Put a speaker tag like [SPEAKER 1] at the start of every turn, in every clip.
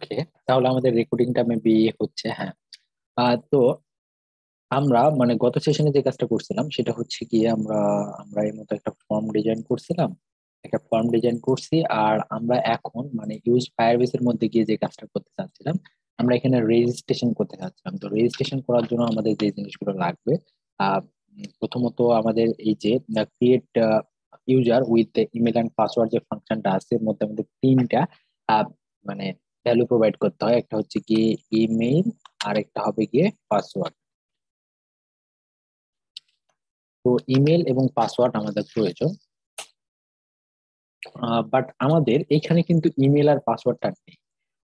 [SPEAKER 1] ওকে, তাহলে আমাদের রেকর্ডিংটা মেবি হচ্ছে। হ্যাঁ। তো আমরা মানে গত সেশনে যে কাজটা করছিলাম সেটা হচ্ছে গিয়ে আমরা এর মতো একটা ফর্ম ডিজাইন করছিলাম, একটা ফর্ম ডিজাইন করছি। আর আমরা এখন মানে ইউজ ফায়ারবেস এর মধ্যে গিয়ে যে কাজটা করতে চাচ্ছিলাম, আমরা এখানে রেজিস্ট্রেশন করতে চাচ্ছিলাম। তো রেজিস্ট্রেশন করার জন্য আমাদের যে জিনিসগুলো লাগবে, প্রথমত আমাদের এই যে create user with email and password যে ফাংশনটা আছে, এর মধ্যে আমাদের তিনটা আহ, মানে ভ্যালু প্রোভাইড করতে হয়। একটা হচ্ছে গিয়ে ইমেইল, আর একটা হবে গিয়ে পাসওয়ার্ড। তো ইমেল এবং পাসওয়ার্ড আমাদের প্রয়োজন। বাট আমাদের এখানে কিন্তু ইমেল আর পাসওয়ার্ডটা নেই।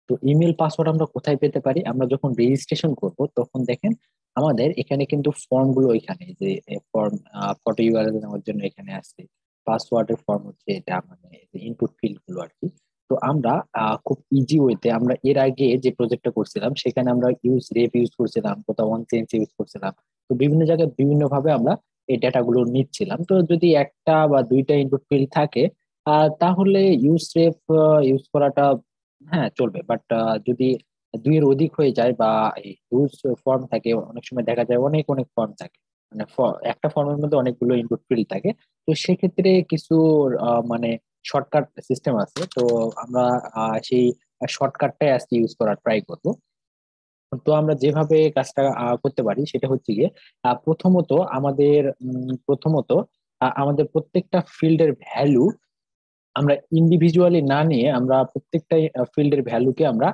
[SPEAKER 1] তো ইমেল পাসওয়ার্ড আমরা কোথায় পেতে পারি? আমরা যখন রেজিস্ট্রেশন করব তখন দেখেন আমাদের এখানে কিন্তু ফর্ম গুলো, এখানে যে ফর্ম, ফটো ইউআরএল নেওয়ার জন্য এখানে আসছে, পাসওয়ার্ডের ফর্ম হচ্ছে এটা, মানে ইনপুট ফিল্ড গুলো আর কি। তো আমরা খুব ইজি ওয়েতে আমরা এর আগে যে প্রজেক্টটা করছিলাম সেখানে আমরা ইউজ রেপ ইউজ করছিলাম, কোথাও ওয়ান চেঞ্জ ইউজ করছিলাম। তো বিভিন্ন জায়গায় বিভিন্ন ভাবে আমরা এই ডাটাগুলো নিচ্ছিলাম। তো যদি একটা বা দুইটা ইনপুট ফিল্ড থাকে তাহলে ইউজ রেপ ইউজ করাটা হ্যাঁ চলবে। বাট যদি দুইয়ের অধিক হয়ে যায় বা হিউজ ফর্ম থাকে, অনেক সময় দেখা যায় অনেক অনেক ফর্ম থাকে, মানে একটা ফর্মের মধ্যে অনেকগুলো ইনপুট ফিল্ড থাকে। তো সেক্ষেত্রে কিছু মানে শর্টকাট সিস্টেম আছে। তো আমরা সেই শর্টকাটটাই আজকে ইউজ করার ট্রাই করব। তো আমরা যেভাবে কাজটা করতে পারি সেটা হচ্ছে গিয়ে প্রথমত আমাদের আমাদের প্রত্যেকটা ফিল্ডের ভ্যালু আমরা ইন্ডিভিজুয়ালি না নিয়ে আমরা প্রত্যেকটা ফিল্ডের ভ্যালুকে আমরা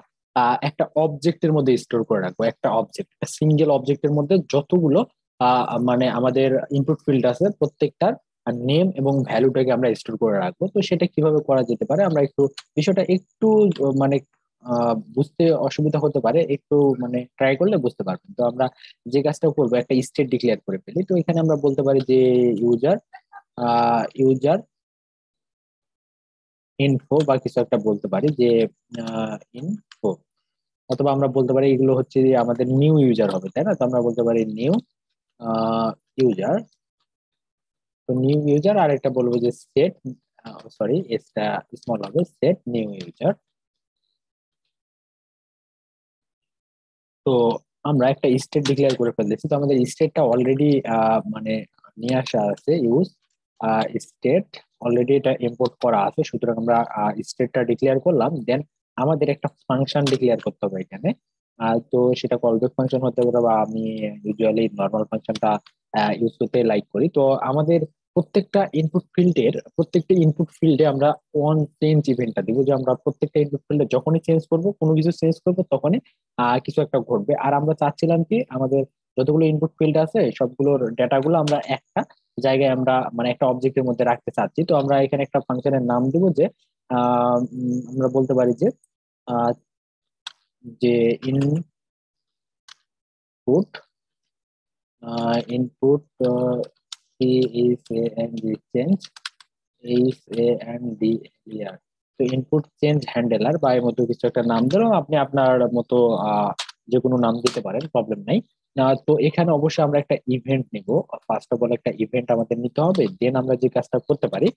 [SPEAKER 1] একটা অবজেক্টের মধ্যে স্টোর করে রাখবো। একটা অবজেক্ট, একটা সিঙ্গেল অবজেক্টের মধ্যে যতগুলো মানে আমাদের ইনপুট ফিল্ড আছে প্রত্যেকটার নেম এবং ভ্যালুটাকে আমরা স্টোর করে রাখবো। তো সেটা কিভাবে করা যেতে পারে, আমরা একটু বিষয়টা একটু মানে বুঝতে অসুবিধা হতে পারে, একটু মানে ট্রাই করলে বুঝতে পারবেন। তো আমরা যে কাজটা করবো, একটা স্টেট ডিক্লেয়ার করে ফেলি। তো এখানে আমরা বলতে পারি যে ইউজার ইউজার ইনফো বা কিছু একটা বলতে পারি যে ইনফো। অথবা আমরা বলতে পারি এগুলো হচ্ছে যে আমাদের নিউ ইউজার হবে, তাই না? তো আমরা বলতে পারি নিউ ইউজার। তো নিউ ইউজার, আর একটা বলবো যে সেট, সরি এটা স্মল হবে, সেট নিউ ইউজার। তো আমরা একটা স্টেট ডিক্লেয়ার করে ফেলেছি। তো আমাদের স্টেটটা অলরেডি মানে নিয়ে আসা আছে ইউজ স্টেট, অলরেডি এটা ইম্পোর্ট করা আছে। সুতরাং আমরা স্টেটটা ডিক্লেয়ার করলাম। দেন আমাদের একটা ফাংশন ডিক্লেয়ার করতে হবে এখানে। তো সেটা কলব্যাক ফাংশন হতে পারে, বা আমি ইউজুয়ালি নর্মাল ফাংশনটা ইউজ করতে লাইক করি। তো আমাদের প্রত্যেকটা ইনপুট ফিল্ডে আমরা অন চেঞ্জ ইভেন্টটা দিব, যে আমরা প্রত্যেকটা ইনপুট ফিল্ডে যখনই চেঞ্জ করব, কোনো কিছু চেঞ্জ করবো, তখনই কিছু একটা ঘটবে। আর আমরা চাচ্ছিলাম কি, আমাদের যতগুলো ইনপুট ফিল্ড আছে সবগুলোর ডেটাগুলো আমরা একটা জায়গায় আমরা মানে একটা অবজেক্টের মধ্যে রাখতে চাচ্ছি। তো আমরা এখানে একটা ফাংশনের নাম দিব যে আমরা বলতে পারি যে আহ, যে ইনপুট ইনপুট চেঞ্জ, AND তো ইনপুট চেঞ্জ হ্যান্ডেলার বা এর মতো কিছু একটা নাম ধরো, আপনি আপনার মতো যে কোনো নাম দিতে পারেন, প্রবলেম নাই। তো এখানে অবশ্যই আমরা একটা ইভেন্ট নিব। ফার্স্ট অফ অল একটা ইভেন্ট আমাদের নিতে হবে। দেন আমরা যে কাজটা করতে পারি,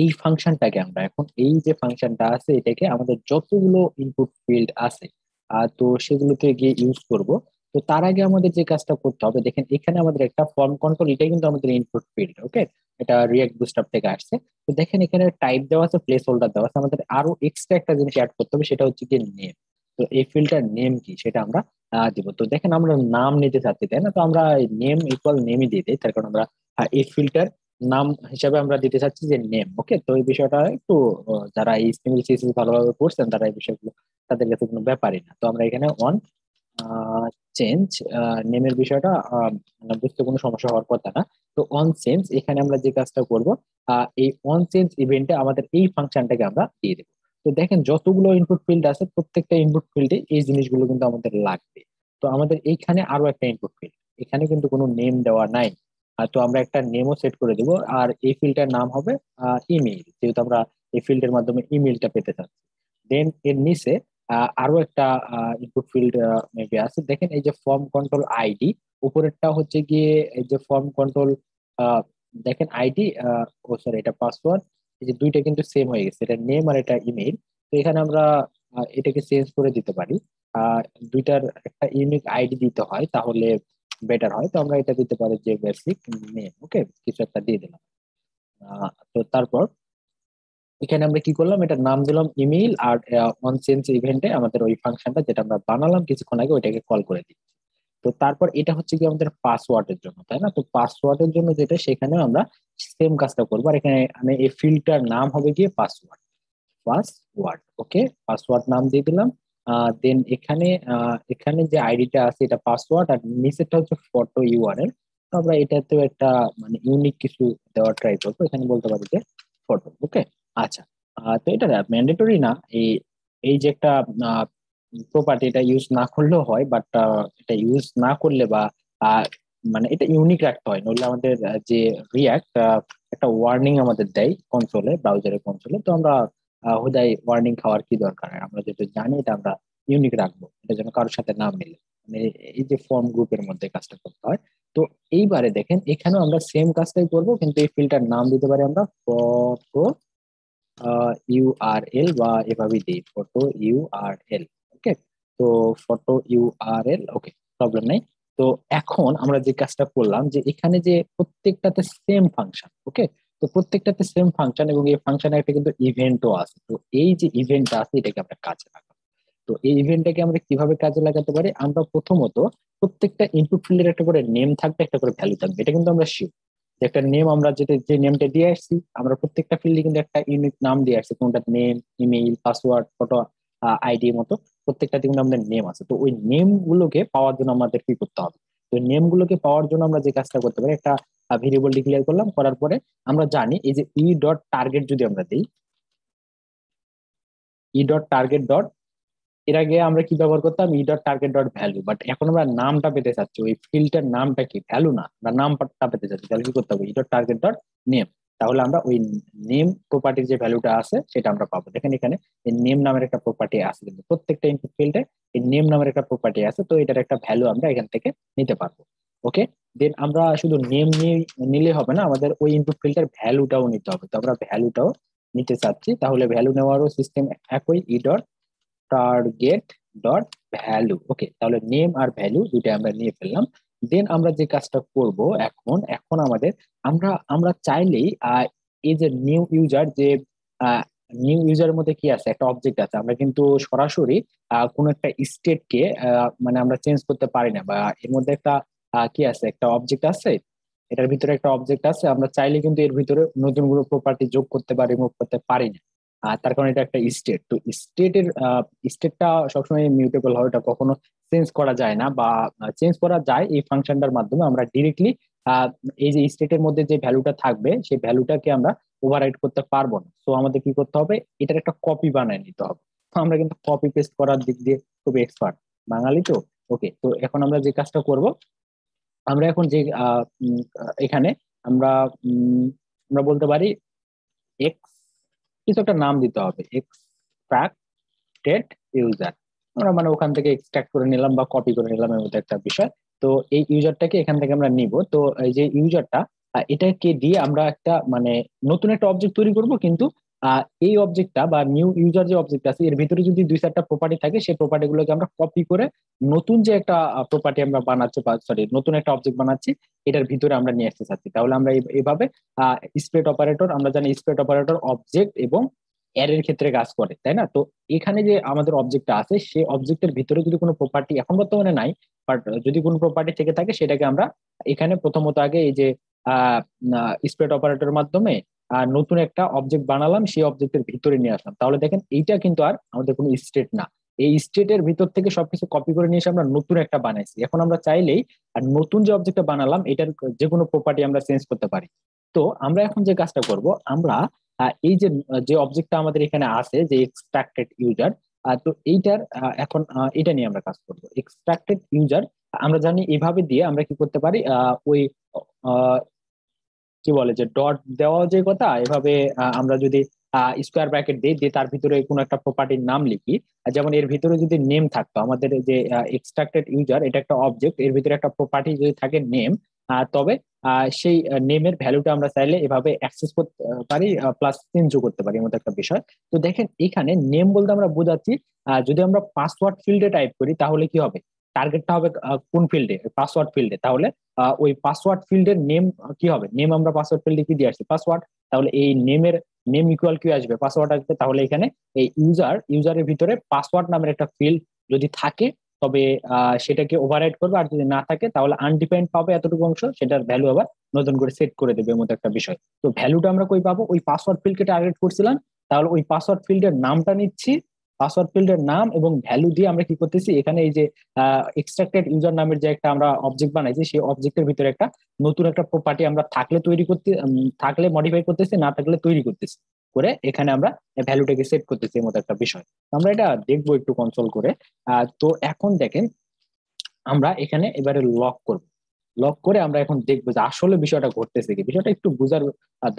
[SPEAKER 1] এই ফাংশনটাকে আমরা এখন এই যে ফাংশনটা আছে এটাকে আমাদের যতগুলো ইনপুট ফিল্ড আছে তো সেগুলোতে গিয়ে ইউজ করব। তো তার আগে আমাদের যে কাজটা করতে হবে, দেখেন এখানে আমাদের একটা ফর্ম কন্ট্রোল, এটা কিন্তু আমাদের ইনপুট ফিল্ড। ওকে, এটা রিয়াক্ট বুটস্ট্র্যাপ থেকে আসছে। তো দেখেন এখানে টাইপ দেওয়া আছে, প্লেস হোল্ডার দেওয়া আছে। আমাদের আরো এক্সট্রা একটা জিনিস অ্যাড করতে হবে, সেটা হচ্ছে কি নেম। তো এই ফিল্ডটার নেম কি সেটা আমরা দিব। তো দেখেন আমরা নাম নিতে চাচ্ছি, তাই না? তো আমরা নেম ইকুয়াল নেমই দিয়ে দিই, তার কারণ আমরা এই ফিল্ডটার নাম হিসাবে আমরা দিতে চাচ্ছি যে নেম। ওকে, তো এই বিষয়টা একটু যারা এই সিঙ্গেল সিএসএস ভালোভাবে পড়ছেন তারা এই বিষয়গুলো তাদের কাছে কোনো ব্যাপারই না। তো আমরা এখানে অন চেঞ্জ নেমের বিষয়টা মানে বুঝতে কোনো সমস্যা হওয়ার কথা না। তো অন চেঞ্জ, এখানে আমরা যে কাজটা করব, এই অন চেঞ্জ ইভেন্টে আমাদের এই ফাংশনটাকে আমরা দিয়ে দেবো। তো দেখেন যতগুলো ইনপুট ফিল্ড আছে প্রত্যেকটা ইনপুট ফিল্ডে এই জিনিসগুলো কিন্তু আমাদের লাগবে। তো আমাদের এইখানে আরো একটা ইনপুট ফিল্ড, এখানে কিন্তু কোনো নেম দেওয়া নাই। তো আমরা একটা নেমও সেট করে দিব। আর এই ফিল্ডটার নাম হবে ইমেইল, যেহেতু আমরা এই ফিল্ডের মাধ্যমে ইমেইলটা পেতে চাচ্ছি। দেন এর নিচে আরো একটা ইনপুট ফিল্ড মেবি আছে। দেখেন এই যে ফর্ম কন্ট্রোল আইডি, উপরেরটা হচ্ছে গিয়ে এই যে ফর্ম কন্ট্রোল, দেখেন আইডি, ও সরি এটা পাসওয়ার্ড, এই যে দুইটা কিন্তু সেম হয়ে গেছে, এটা নেম আর এটা ইমেইল। তো এখানে আমরা এটাকে চেঞ্জ করে দিতে পারি। আহ দুইটার একটা ইউনিক আইডি দিতে হয়, তাহলে বেটার হয়। তো আমরা এটা দিতে পারি যে বেসিক নেম, ওকে, কিছু একটা দিয়ে দিলাম। তো তারপর এখানে আমরা কি করলাম, এটা নাম দিলাম ইমেইল, আর অন চেঞ্জ ইভেন্টে আমাদের ওই ফাংশনটা যেটা আমরা বানালাম কিছুক্ষণ আগে ওইটাকে কল করে দিই। তো তারপর এটা হচ্ছে কি আমাদের পাসওয়ার্ডের জন্য, তাই না? তো পাসওয়ার্ডের জন্য যেটা, সেখানে আমরা সেম কাজটা করবো। আর এখানে আমি এই ফিল্ডটার নাম হবে গিয়ে পাসওয়ার্ড, পাসওয়ার্ড, ওকে, পাসওয়ার্ড নাম দিয়ে দিলাম। দেন এখানে এখানে যে আইডিটা আছে এটা পাসওয়ার্ড, আর নিচেরটা হচ্ছে ফটো ইউআরএল। তো আমরা এটাতেও একটা মানে ইউনিক কিছু দেওয়ার ট্রাই করবো, এখানে বলতে পারি যে ফটো, ওকে। আচ্ছা, তো এটা ম্যান্ডেটরি না, এই এই যে একটা প্রপার্টি, এটা ইউজ না করলেও হয়, বাট এটা ইউজ না করলে বা আহ, মানে এটা ইউনিক রাখতে হয়, নইলে আমাদের যে রিয়াক্ট একটা ওয়ার্নিং আমাদের দেয় কনসোলে, ব্রাউজারের কনসোলে। তো আমরা হুদাই ওয়ার্নিং খাওয়ার কি দরকার, আমরা যেটা জানি এটা আমরা ইউনিক রাখবো, এটা যেন কারোর সাথে না মিলে। মানে এই যে ফর্ম গ্রুপের মধ্যে কাজটা করতে হয়। তো এইবারে দেখেন এখানেও আমরা সেম কাজটাই করবো, কিন্তু এই ফিল্ডটার নাম দিতে পারি আমরা ফটো ইউআরএল, বা এভাবেই দিই ফটো ইউআরএল, ওকে। তো ফটো ইউআরএল, ওকে, প্রবলেম নাই। তো এখন আমরা যে কাজটা করলাম, যে এখানে যে প্রত্যেকটাতে সেম ফাংশন, ওকে, তো প্রত্যেকটাতে সেম ফাংশন, এবং এই ফাংশনে একটা কিন্তু ইভেন্টও আছে। তো এই যে ইভেন্টটা আছে এটাকে আমরা কাজে লাগাবো। তো এই ইভেন্টটাকে আমরা কিভাবে কাজে লাগাতে পারি, আমরা প্রথমত প্রত্যেকটা ইনপুট ফিল্ডের একটা করে নেম থাকবে, একটা করে ভ্যালু থাকবে, এটা কিন্তু আমরা শিওর। যে একটা নেম আমরা যেটা যে নেমটা দিয়ে আসছি, আমরা প্রত্যেকটা ফিল্ডে কিন্তু একটা ইউনিক নাম দিয়ে আসছি, কোনটা name, email, password, photo, ID মতো প্রত্যেকটাতে কিন্তু আমাদের নেম আছে। তো ওই নেম গুলোকে পাওয়ার জন্য আমাদের কি করতে হবে, তো নেম গুলোকে পাওয়ার জন্য আমরা যে কাজটা করতে পারি, একটা ভেরিয়েবল ডিক্লেয়ার করলাম, করার পরে আমরা জানি এই যে ই ডট টার্গেট যদি আমরা দিই, ই ডট টার্গেট ডট, এর আগে আমরা কি ব্যবহার করতাম, ই dot target dot value, but এখন আমরা নামটা পেতে চাচ্ছি, ওই ফিল্ডটার নামটা কি, ভ্যালু না, আমরা নামটা পেতে চাচ্ছি, তাহলে কি করতে হবে, ই ডট টার্গেট ডট নেম। তাহলে আমরা ওই নেম প্রপার্টির যে ভ্যালুটা আছে সেটা আমরা পাবো। দেখেন এখানে এই নেম নামের একটা প্রপার্টি আছে, কিন্তু প্রত্যেকটা ইনপুট ফিল্ডে এই নেম নামের একটা প্রপার্টি আছে, তো এটার একটা ভ্যালু আমরা এখান থেকে নিতে পারবো, ওকে। দেন আমরা শুধু নেম নিলে হবে না, আমাদের ওই ইনপুট ফিল্ডের ভ্যালুটাও নিতে হবে। তো আমরা ভ্যালুটাও নিতে চাচ্ছি, তাহলে ভ্যালু নেওয়ারও সিস্টেম একই, e dot target dot value, okay. তাহলে নেম আর ভ্যালু দুইটা আমরা নিয়ে ফেললাম। দেন আমরা যে কাজটা করব এখন, এখন আমাদের আমরা আমরা চাইলেই এই যে নিউ ইউজার, যে নিউ ইউজারের মধ্যে কি আছে, একটা অবজেক্ট আছে, আমরা কিন্তু সরাসরি কোনো একটা স্টেটকে মানে আমরা চেঞ্জ করতে পারি না, বা এর মধ্যে একটা কি আছে, একটা অবজেক্ট আছে, এটার ভিতরে একটা অবজেক্ট আছে, আমরা চাইলে কিন্তু এর ভিতরে নতুন কোনো প্রপার্টি যোগ করতে বা রিমুভ করতে পারি না। আর তার কারণে এটা একটা স্টেট। তো স্টেটের স্টেটটা সবসময় মিউটেবল হয়, ওটা কখনো চেঞ্জ করা যায় না, বা চেঞ্জ করা যায় এই ফাংশনটার মাধ্যমে। আমরা ডিরেক্টলি এই যে স্টেটের মধ্যে যে ভ্যালুটা থাকবে সেই ভ্যালুটাকে আমরা ওভাররাইড করতে পারবো না। তো আমাদের কি করতে হবে, এটার একটা কপি বানায় নিতে হবে। তো আমরা কিন্তু কপি পেস্ট করার দিক দিয়ে খুব এক্সপার্ট বাঙালি তো, ওকে। তো এখন আমরা যে কাজটা করব, আমরা এখন যে এখানে আমরা উম, আমরা বলতে পারি এক্স, কিছু একটা নাম দিতে হবে, এক্সট্রাক্টেড ইউজার। আমরা মানে ওখান থেকে এক্সট্রাক্ট করে নিলাম বা কপি করে নিলাম, এর মধ্যে একটা বিষয়। তো এই ইউজারটাকে এখান থেকে আমরা নিব। তো এই যে ইউজারটা, এটাকে দিয়ে আমরা একটা মানে নতুন একটা অবজেক্ট তৈরি করব, কিন্তু এই অবজেক্টটা বা নিউ ইউজার যে অবজেক্ট আছে এর ভিতরে যদি দুই চারটা প্রপার্টি থাকে, সেই প্রপার্টি গুলোকে আমরা কপি করে নতুন যে একটা প্রপার্টি আমরা বানাচ্ছি, বা সরি নতুন একটা অবজেক্ট বানাচ্ছি, এটার ভিতরে আমরা নিয়ে আসতে চাচ্ছি। তাহলে আমরা এইভাবে স্প্রেড অপারেটর, আমরা জানি স্প্রেড অপারেটর অবজেক্ট এবং অ্যারের ক্ষেত্রে কাজ করে, তাই না? তো এখানে যে আমাদের অবজেক্টটা আছে সেই অবজেক্টের ভিতরে যদি কোনো প্রপার্টি এখন বর্তমানে নাই, বাট যদি কোনো প্রপার্টি থেকে থাকে সেটাকে আমরা এখানে প্রথমত আগে এই যে স্প্রেড অপারেটরের মাধ্যমে নতুন একটা অবজেক্ট বানালাম, সেই অবজেক্টের ভিতরে নিয়ে আসলাম। তাহলে দেখেন এইটা কিন্তু আর আমাদের কোনো স্টেট না, এই স্টেটের ভিতর থেকে সবকিছু কপি করে নিয়ে এসে আমরা নতুন একটা বানাইছি। এখন আমরা চাইলেই আর নতুন যে অবজেক্টটা বানালাম এটার যে কোনো প্রপার্টি আমরা চেঞ্জ করতে পারি। তো আমরা এখন যে কাজটা করব, আমরা এই যে যে অবজেক্টটা আমাদের এখানে আছে, যে এক্সট্রাক্টেড ইউজার, তো এইটার এখন এটা নিয়ে আমরা কাজ করব, এক্সট্রাক্টেড ইউজার। আমরা জানি এভাবে দিয়ে আমরা কি করতে পারি, ওই আহ, কি বলে যে ডট দেওয়া যে কথা, এভাবে আমরা যদি স্কোয়ার ব্র্যাকেট দিই, দিয়ে তার ভিতরে কোনো একটা প্রপার্টির নাম লিখি। যেমন এর ভিতরে যদি নেম থাকতো, আমাদের যে এক্সট্রাক্টেড ইউজার এটা একটা অবজেক্ট, এর ভিতরে একটা প্রপার্টি যদি থাকে নেম, তবে সেই নেমের ভ্যালুটা আমরা চাইলে এভাবে অ্যাক্সেস করতে পারি, প্লাস চেঞ্জও করতে পারি, এর মতো একটা বিষয়। তো দেখেন এখানে নেম বলতে আমরা বোঝাচ্ছি যদি আমরা পাসওয়ার্ড ফিল্ডে টাইপ করি তাহলে কি হবে, টার্গেটটা হবে কোন ফিল্ডে, পাসওয়ার্ড ফিল্ডে। তাহলে ওই পাসওয়ার্ড ফিল্ডের নেম কি হবে, নেম আমরা পাসওয়ার্ড ফিল্ডে কি দিয়ে আসছি, পাসওয়ার্ড। তাহলে এই নেমের নেম ইকুয়াল কি আসবে, পাসওয়ার্ড আসবে। তাহলে এখানে এই ইউজারের ভিতরে পাসওয়ার্ড নামের একটা ফিল্ড যদি থাকে তবে সেটাকে ওভাররাইড করবে, আর যদি না থাকে তাহলে আনডিফাইন্ড পাবে এতটুকু অংশ, সেটার ভ্যালু আবার নতুন করে সেট করে দেবে, এর মতো একটা বিষয়। তো ভ্যালুটা আমরা কই পাবো, ওই পাসওয়ার্ড ফিল্ডকে টার্গেট করছিলাম, তাহলে ওই পাসওয়ার্ড ফিল্ডের নামটা নিচ্ছি, পাসওয়ার্ড ফিল্ডের নাম এবং ভ্যালু দিয়ে আমরা কি করতেছি, এখানে এই যে এক্সট্রাক্টেড ইউজার নামের যে একটা আমরা অবজেক্ট বানাইছি, সেই অবজেক্টের ভিতরে একটা নতুন একটা প্রপার্টি আমরা থাকলে তৈরি করতে, থাকলে মডিফাই করতেছি, না থাকলে তৈরি করতেছি, করে এখানে আমরা ভ্যালুটাকে সেট করতেছি, এর মতো একটা বিষয়। আমরা এটা দেখবো একটু কনসোল করে। তো এখন দেখেন আমরা এখানে এবারে লক করব, লক করে আমরা এখন দেখবো যে আসলে বিষয়টা ঘটতেছে কি, বিষয়টা একটু বোঝার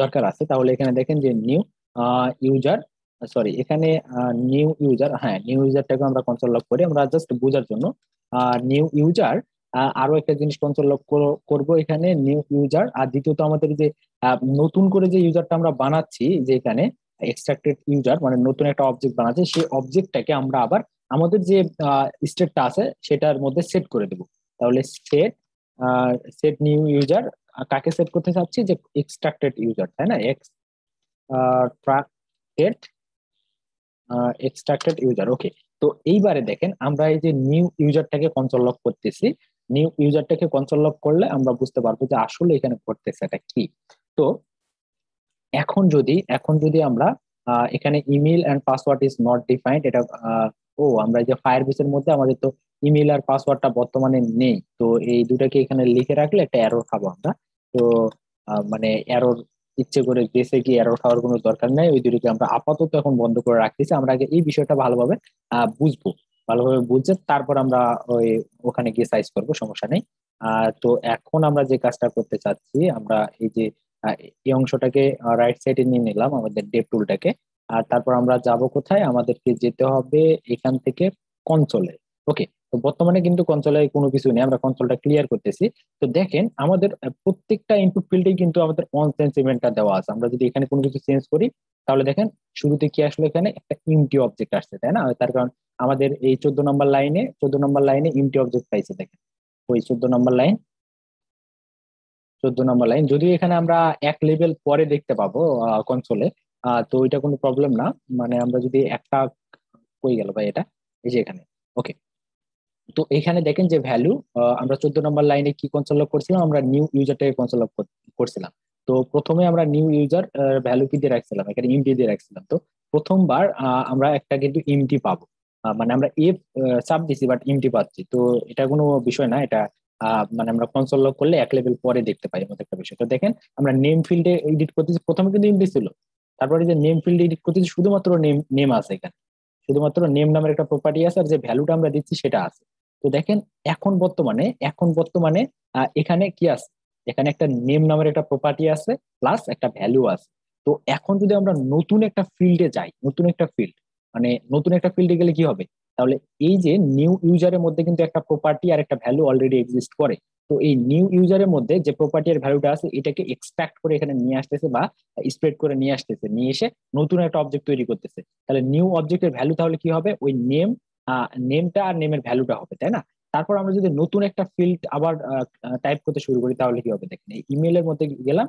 [SPEAKER 1] দরকার আছে। তাহলে এখানে দেখেন যে নিউ ইউজার, সরি এখানে নিউ ইউজার, হ্যাঁ নিউ ইউজারটাকে আমরা কনসোল লক করি, আমরা জাস্ট বোঝার জন্য নিউ ইউজার। আরো একটা জিনিস কনসোল লক করবো এখানে, নিউ ইউজার। আর দ্বিতীয়ত আমাদের যে নতুন করে যে ইউজারটা আমরা বানাচ্ছি, যে এখানে এক্সট্রাক্টেড ইউজার মানে নতুন একটা অবজেক্ট বানাচ্ছি, সেই অবজেক্টটাকে আমরা আবার আমাদের যে স্টেটটা আছে সেটার মধ্যে সেট করে দেবো। তাহলে সেট সেট নিউ ইউজার, কাকে সেট করতে চাচ্ছি, যে এক্সট্রাক্টেড ইউজার, তাই না, এক্সট্রাক্টেড এক্সট্রাক্টেড ইউজার। ওকে। তো এইবারে দেখেন আমরা এই যে নিউ ইউজারটাকে কনসোল লক করতেছি, নিউ ইউজারটাকে কনসোল লক করলে আমরা বুঝতে পারবো যে আসলে এখানে ঘটতেছে এটা কি। তো এখন যদি আমরা এখানে email and password is not defined, এটা আমরা এই যে ফায়ারবেস এর মধ্যে আমাদের তো ইমেল আর পাসওয়ার্ডটা বর্তমানে নেই, তো এই দুটাকে এখানে লিখে রাখলে একটা এরর খাবো আমরা। তো মানে এরর ইচ্ছে করে বেসে গিয়ে এরর খাওয়ার কোনো দরকার নেই, ওই দুটোকে আমরা আপাতত এখন বন্ধ করে রাখতেছি। আমরা আগে এই বিষয়টা ভালোভাবে বুঝবো, ভালোভাবে বুঝে তারপর আমরা ওই ওখানে গিয়ে সাইজ করবো, সমস্যা নেই। তো এখন আমরা যে কাজটা করতে চাচ্ছি, আমরা এই যে এই অংশটাকে রাইট সাইডে নিয়ে নিলাম আমাদের ডেপ টুলটাকে। আর তারপর আমরা যাব কোথায়, আমাদেরকে যেতে হবে এখান থেকে কনসোলে। ওকে। তো বর্তমানে কিন্তু কনসোলে কোনো কিছু নেই, আমরা কনসোলটা ক্লিয়ার করতেছি। তো দেখেন আমাদের প্রত্যেকটা ইনপুট ফিল্ডে কিন্তু আমাদের অন চেঞ্জ ইভেন্টটা দেওয়া আছে। আমরা যদি এখানে কোনো কিছু চেঞ্জ করি তাহলে দেখেন শুরুতে কি আসলো, এখানে একটা ইমটি অবজেক্ট আসছে, তাই না, তার কারণ আমাদের এই 14 নম্বর লাইনে ইমটি অবজেক্ট পাইছে। দেখেন ওই 14 নম্বর লাইন যদিও এখানে আমরা এক লেভেল পরে দেখতে পাবো কনসোলে, তো এটা কোনো প্রবলেম না। মানে আমরা যদি একটা, কই গেল ভাই এটা, এই যে এখানে। ওকে। তো এখানে দেখেন যে ভ্যালু, আমরা 14 নম্বর লাইনে কি কনসোল লক করছিলাম, আমরা নিউ ইউজারটাকে কনসোল লক করছিলাম। তো প্রথমে আমরা নিউ ইউজার ভ্যালু কি দিয়ে রাখছিলাম, এখানে ইমটি দিয়ে রাখছিলাম। তো প্রথমবার আমরা একটা কিন্তু ইমটি পাবো, মানে আমরা এফ সাব দিছি বাট ইমটি পাচ্ছি। তো এটা কোনো বিষয় না, এটা মানে আমরা কনসোল লক করলে এক লেভেল পরে দেখতে পাই, এমন একটা বিষয়। তো দেখেন আমরা নেম ফিল্ডে এডিট করতেছি, প্রথমে কিন্তু ইমটি ছিল, তারপরে যে নেম ফিল্ডে এডিট করতেছি শুধুমাত্র নেম নেম আছে এখানে, শুধুমাত্র নেম নামের একটা প্রপার্টি আছে, আর যে ভ্যালুটা আমরা দিচ্ছি সেটা আছে। তো দেখেন এখন বর্তমানে এখানে কি আছে, এখানে একটা নেম নামের একটা প্রপার্টি আছে, প্লাস একটা ভ্যালু আছে। তো এখন যদি আমরা নতুন একটা ফিল্ডে যাই, নতুন একটা ফিল্ড, মানে নতুন একটা ফিল্ডে গেলে কি হবে, তাহলে এই যে নিউ ইউজারের মধ্যে কিন্তু একটা প্রপার্টি আর একটা ভ্যালু অলরেডি এক্সিস্ট করে। তো এই নিউ ইউজারের মধ্যে যে প্রপার্টি আর ভ্যালুটা আছে এটাকে এক্সট্রাক্ট করে এখানে নিয়ে আসতেছে, বা স্প্রেড করে নিয়ে আসতেছে, নিয়ে এসে নতুন একটা অবজেক্ট তৈরি করতেছে। তাহলে নিউ অবজেক্টের ভ্যালু তাহলে কি হবে, ওই নেমটা আর নেমের ভ্যালুটা হবে, তাই না। তারপর আমরা যদি নতুন একটা ফিল্ড আবার টাইপ করতে শুরু করি তাহলে কি হবে, দেখেন এই ইমেলের মধ্যে গেলাম,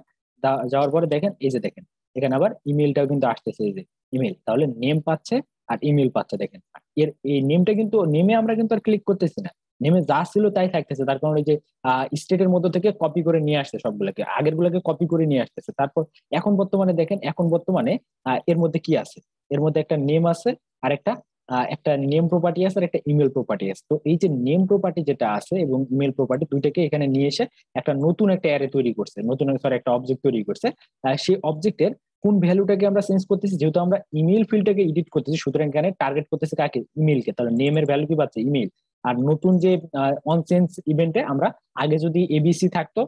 [SPEAKER 1] যাওয়ার পরে দেখেন এই যে দেখেন এখানে আবার ইমেলটাও কিন্তু আসতেছে, এই যে ইমেল, তাহলে নেম পাচ্ছে আর ইমেল পাচ্ছে। দেখেন এর এই নেমটা কিন্তু, নেমে আমরা কিন্তু আর ক্লিক করতেছি না, নেমে যা ছিল তাই থাকতেছে, তার কারণ এই যে স্টেটের মধ্যে থেকে কপি করে নিয়ে আসছে, সবগুলোকে আগের গুলোকে কপি করে নিয়ে আসতেছে। তারপর এখন বর্তমানে দেখেন, এখন বর্তমানে এর মধ্যে কি আছে, এর মধ্যে একটা নেম আছে, আর একটা নেম প্রপার্টি আছে, আর একটা ইমেল প্রপার্টি আছে। তো এই যে নেম প্রপার্টি যেটা আছে এবং ইমেল প্রপার্টি দুইটাকে এখানে নিয়ে এসে একটা নতুন একটা অ্যারে তৈরি করছে, নতুন সরি একটা অবজেক্ট তৈরি করছে। সেই অবজেক্টের কোন ভ্যালুটাকে আমরা চেঞ্জ করতেছি, যেহেতু আমরা ইমেল ফিল্ডটাকে এডিট করতেছি, সুতরাং এখানে টার্গেট করতেছে কাকে, ইমেলকে। তাহলে নেমের ভ্যালু কি পাচ্ছে, ইমেল। আর নতুন যে অন চেঞ্জ ইভেন্টে আমরা আগে যদি এবিসি থাকতো,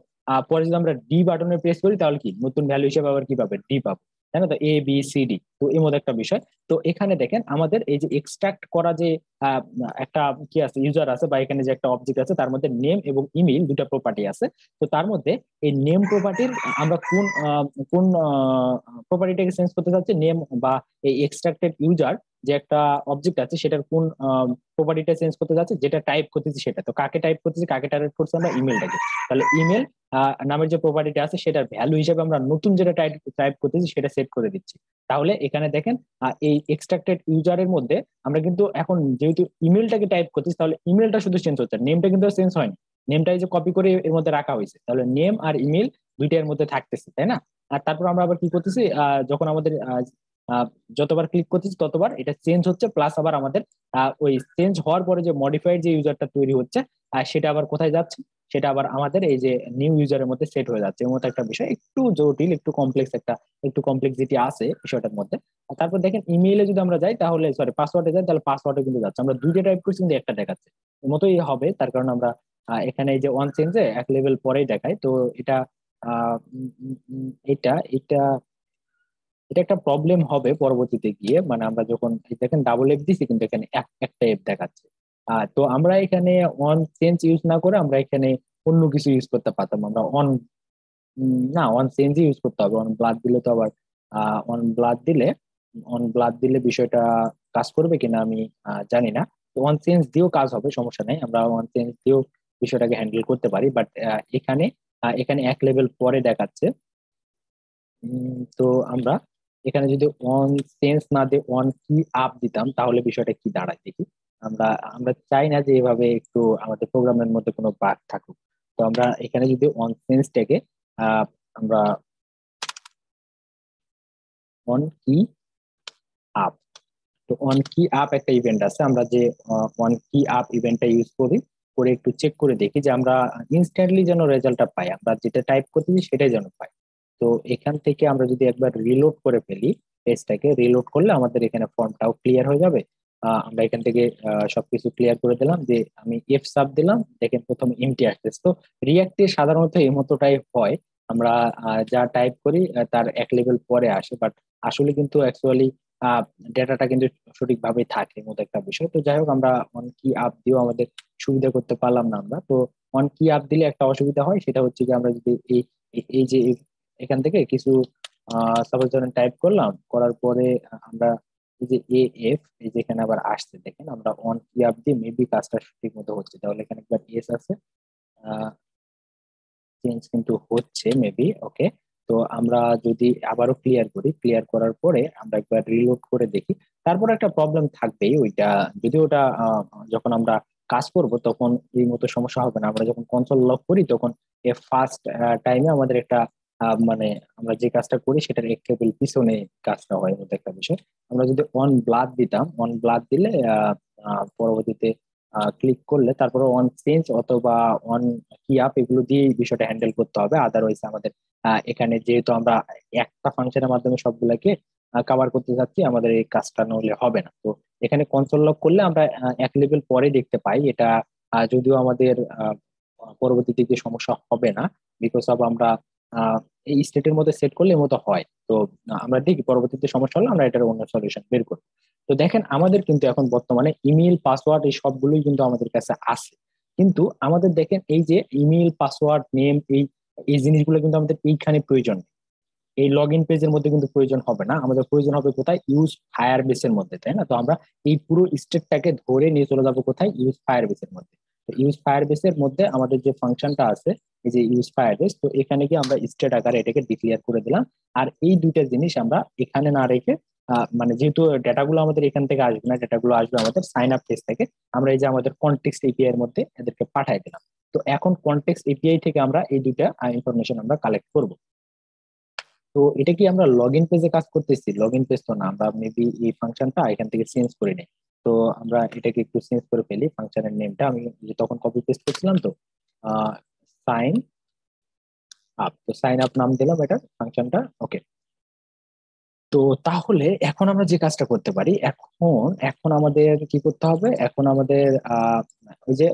[SPEAKER 1] পরে যদি আমরা ডি বাটনে প্রেস করি তাহলে কি নতুন ভ্যালু হিসেবে আবার কি পাবে, ডি পাবো। তাই না? তো ABCD, তো এর মধ্যে একটা বিষয়। তো এখানে দেখেন আমাদের এই যে এক্সট্রাক্ট করা যে আহ, একটা কি আছে, ইউজার আছে, বা এখানে যে একটা অবজেক্ট আছে, তার মধ্যে নেম এবং ইমেল দুটা প্রপার্টি আছে। তো তার মধ্যে এই নেম প্রপার্টির আমরা কোন প্রপার্টিটাকে চেঞ্জ করতে চাচ্ছি, নেম বা এই এক্সট্রাক্টেড ইউজার যে একটা অবজেক্ট আছে সেটার কোন প্রপার্টিটা চেঞ্জ করতে যাচ্ছে, যেটা টাইপ করতেছি সেটা। তো কাকে টাইপ করতেছি, কাকে টাইপ করছি আমরা, ইমেলটাকে। তাহলে ইমেল নামের যে প্রপার্টিটা আছে সেটার ভ্যালু হিসেবে আমরা নতুন যেটা টাইপ টাইপ করতেছি সেটা সেট করে দিচ্ছি। তাহলে এখানে দেখেন এই এক্সট্রাক্টেড ইউজারের মধ্যে আমরা কিন্তু এখন যেহেতু ইমেলটাকে টাইপ করতেছি, তাহলে ইমেলটা শুধু চেঞ্জ হচ্ছে, নেমটা কিন্তু চেঞ্জ হয়নি। নেমটাই যে কপি করে এর মধ্যে রাখা হয়েছে, তাহলে নেম আর ইমেল দুইটার মধ্যে থাকতেছে, তাই না? আর তারপর আমরা আবার কি করতেছি, যখন আমাদের আহ, যতবার ক্লিক করতেছি ততবার এটা চেঞ্জ হচ্ছে, প্লাস আবার আমাদের ওই চেঞ্জ হওয়ার পরে যে মডিফাইড যে ইউজারটা তৈরি হচ্ছে সেটা আবার কোথায় যাচ্ছে, সেটা আবার আমাদের এই যে নিউ ইউজারের মধ্যে সেট হয়ে যাচ্ছে। এর মতো একটা বিষয়, একটু জটিল, একটু কমপ্লেক্স একটা, একটু কমপ্লেক্সিটি আছে বিষয়টার মধ্যে। আর তারপর দেখেন ইমেইলে যদি আমরা যাই, তাহলে সরি পাসওয়ার্ডে যাই, তাহলে পাসওয়ার্ডে কিন্তু যাচ্ছে, আমরা দুইটা টাইপ করছি কিন্তু একটা দেখাচ্ছে। এর মতোই হবে, তার কারণে আমরা এখানে এই যে ওয়ান চেঞ্জে এক লেভেল পরেই দেখায়। তো এটা আহ উম, উম, উম, এটা এটা এটা একটা প্রবলেম হবে পরবর্তীতে গিয়ে, মানে আমরা যখন এই দেখেন ডাবল এফ দিছি কিন্তু এখানে একটা এফ দেখাচ্ছে। তো আমরা এখানে অন চেঞ্জ ইউজ না করে আমরা এখানে অন্য কিছু ইউজ করতে পারতাম। আমরা অন, না, অন চেঞ্জ ইউজ করতে হবে। অন ব্লাড দিলে তো আবার অন ব্লাড দিলে অন ব্লাড দিলে বিষয়টা কাজ করবে কিনা আমি জানি না। তো অন চেঞ্জ দিয়েও কাজ হবে, সমস্যা নেই, আমরা অন চেঞ্জ দিয়েও বিষয়টাকে হ্যান্ডেল করতে পারি। বাট এখানে এখানে এক লেভেল পরে দেখাচ্ছে। তো আমরা এখানে যদি অন চেঞ্জ না দিয়ে অন কি আপ দিতাম তাহলে বিষয়টা কি দাঁড়ায় দেখি। আমরা আমরা চাই না যে এভাবে একটু আমাদের প্রোগ্রামের মধ্যে কোনো বাগ থাকুক। তো আমরা এখানে যদি অন চেঞ্জটাকে আহ আমরা অন কি আপ, তো অন কি আপ একটা ইভেন্ট আছে, আমরা যে অন কি আপ ইভেন্টটা ইউজ করি, করে একটু চেক করে দেখি যে আমরা ইনস্ট্যান্টলি যেন রেজাল্টটা পাই, আমরা যেটা টাইপ করতেছি সেটাই যেন পাই। তো এখান থেকে আমরা যদি একবার রিলোড করে ফেলি, পেজটাকে রিলোড করলে আমাদের এখানে ফর্মটাও ক্লিয়ার হয়ে যাবে। আমরা এখান থেকে সবকিছু ক্লিয়ার করে দিলাম, যে আমি এফ সাব দিলাম, দেখেন প্রথম এমটি আসতেছে। তো রিয়াক্টে সাধারণত এই মতোটাই হয়, আমরা যা টাইপ করি তার এক লেভেল পরে আসে, বাট আসলে কিন্তু অ্যাকচুয়ালি ডেটাটা কিন্তু সঠিকভাবে থাকে, মতো একটা বিষয়। তো যাই হোক, আমরা অন কি আপ দিয়েও আমাদের সুবিধা করতে পারলাম না আমরা। তো অন কি আপ দিলে একটা অসুবিধা হয়, সেটা হচ্ছে কি আমরা যদি এই এই যে এখান থেকে কিছু সাপোজ ধরেন টাইপ করলাম, করার পরে আমরা এই যে এ এফ, এই যে এখানে আবার আসছে, দেখেন আমরা অন কি আপ দিয়ে মেবি কাজটা সঠিক মতো হচ্ছে, তাহলে এখানে একবার এস আছে, চেঞ্জ কিন্তু হচ্ছে মেবি, ওকে। তো আমরা যদি আবারও ক্লিয়ার করি, ক্লিয়ার করার পরে আমরা একবার রিলোড করে দেখি, তারপর একটা প্রবলেম থাকবেই ওইটা, যদি ওটা যখন আমরা কাজ করব তখন এই মতো সমস্যা হবে না। আমরা যখন কনসোল লক করি তখন ফার্স্ট টাইমে আমাদের একটা মানে আমরা যে কাজটা করি সেটার এক লেভেল পিছনে কাজটা হয়, মতো একটা বিষয়। আমরা যদি অন ব্লাড দিতাম, অন ব্লাড দিলে পরবর্তীতে ক্লিক করলে তারপরে অন চেঞ্জ অথবা অন কি আপ এগুলো দিয়ে এই বিষয়টা হ্যান্ডেল করতে হবে। আদারওয়াইজ আমাদের এখানে যেহেতু আমরা একটা ফাংশনের মাধ্যমে সবগুলাকে কভার করতে যাচ্ছি, আমাদের এই কাজটা নইলে হবে না। তো এখানে কনসোল লক করলে আমরা এক লেভেল পরে দেখতে পাই এটা। যদিও আমাদের পরবর্তী দিকে সমস্যা হবে না, বিকজ অফ আমরা আহ, এই স্টেটের মধ্যে সেট করলে এর মতো হয়। তো আমরা দেখি পরবর্তীতে সমস্যা হলে আমরা এটার অন্য সলিউশন বের করি। তো দেখেন আমাদের কিন্তু এখন বর্তমানে ইমেল পাসওয়ার্ড এই সবগুলোই কিন্তু আমাদের কাছে আছে। কিন্তু আমাদের দেখেন এই যে ইমেল পাসওয়ার্ড নেম, এই এই জিনিসগুলো কিন্তু আমাদের এইখানে প্রয়োজন নেই। এই লগ ইন পেজের মধ্যে কিন্তু প্রয়োজন হবে না, আমাদের প্রয়োজন হবে কোথায়, ইউজ ফায়ার বেসের মধ্যে, তাই না? তো আমরা এই পুরো স্টেপটাকে ধরে নিয়ে চলে যাবো কোথায়, ইউজ ফায়ার বেসের মধ্যে। তো ইউজ ফায়ার বেসের মধ্যে আমাদের যে ফাংশনটা আছে, এই যে ইউজ ফায়ার বেস, তো এখানে গিয়ে আমরা স্টেট আকারে এটাকে ডিক্লেয়ার করে দিলাম। আর এই দুইটা জিনিস আমরা এখানে না রেখে মানে যেহেতু ডেটাগুলো আমাদের এখান থেকে আসবে না, ডেটাগুলো আসবে আমাদের সাইন আপ পেজ থেকে, আমরা এই যে আমাদের কনটেক্সট এপিআই এর মধ্যে এদেরকে পাঠাই দিলাম। তো এখন কনটেক্সট এপিআই থেকে আমরা এই দুইটা ইনফরমেশন আমরা কালেক্ট করব। তো এটা কি আমরা লগ ইন পেজে কাজ করতেছি? লগ ইন পেজ তো না, আমরা মেবি এই ফাংশনটা এখান থেকে চেঞ্জ করে নিই। তো আমরা এটাকে একটু চেঞ্জ করে ফেলি, ফাংশনের নেমটা আমি যে তখন কপি পেস্ট করছিলাম, তো সাইন আপ, তো সাইন আপ নাম দিলাম এটা ফাংশনটা, ওকে। তো তাহলে এখন আমরা যে কাজটা করতে পারি, এখন এখন আমাদের কি করতে হবে, এখন আমাদের ওই যে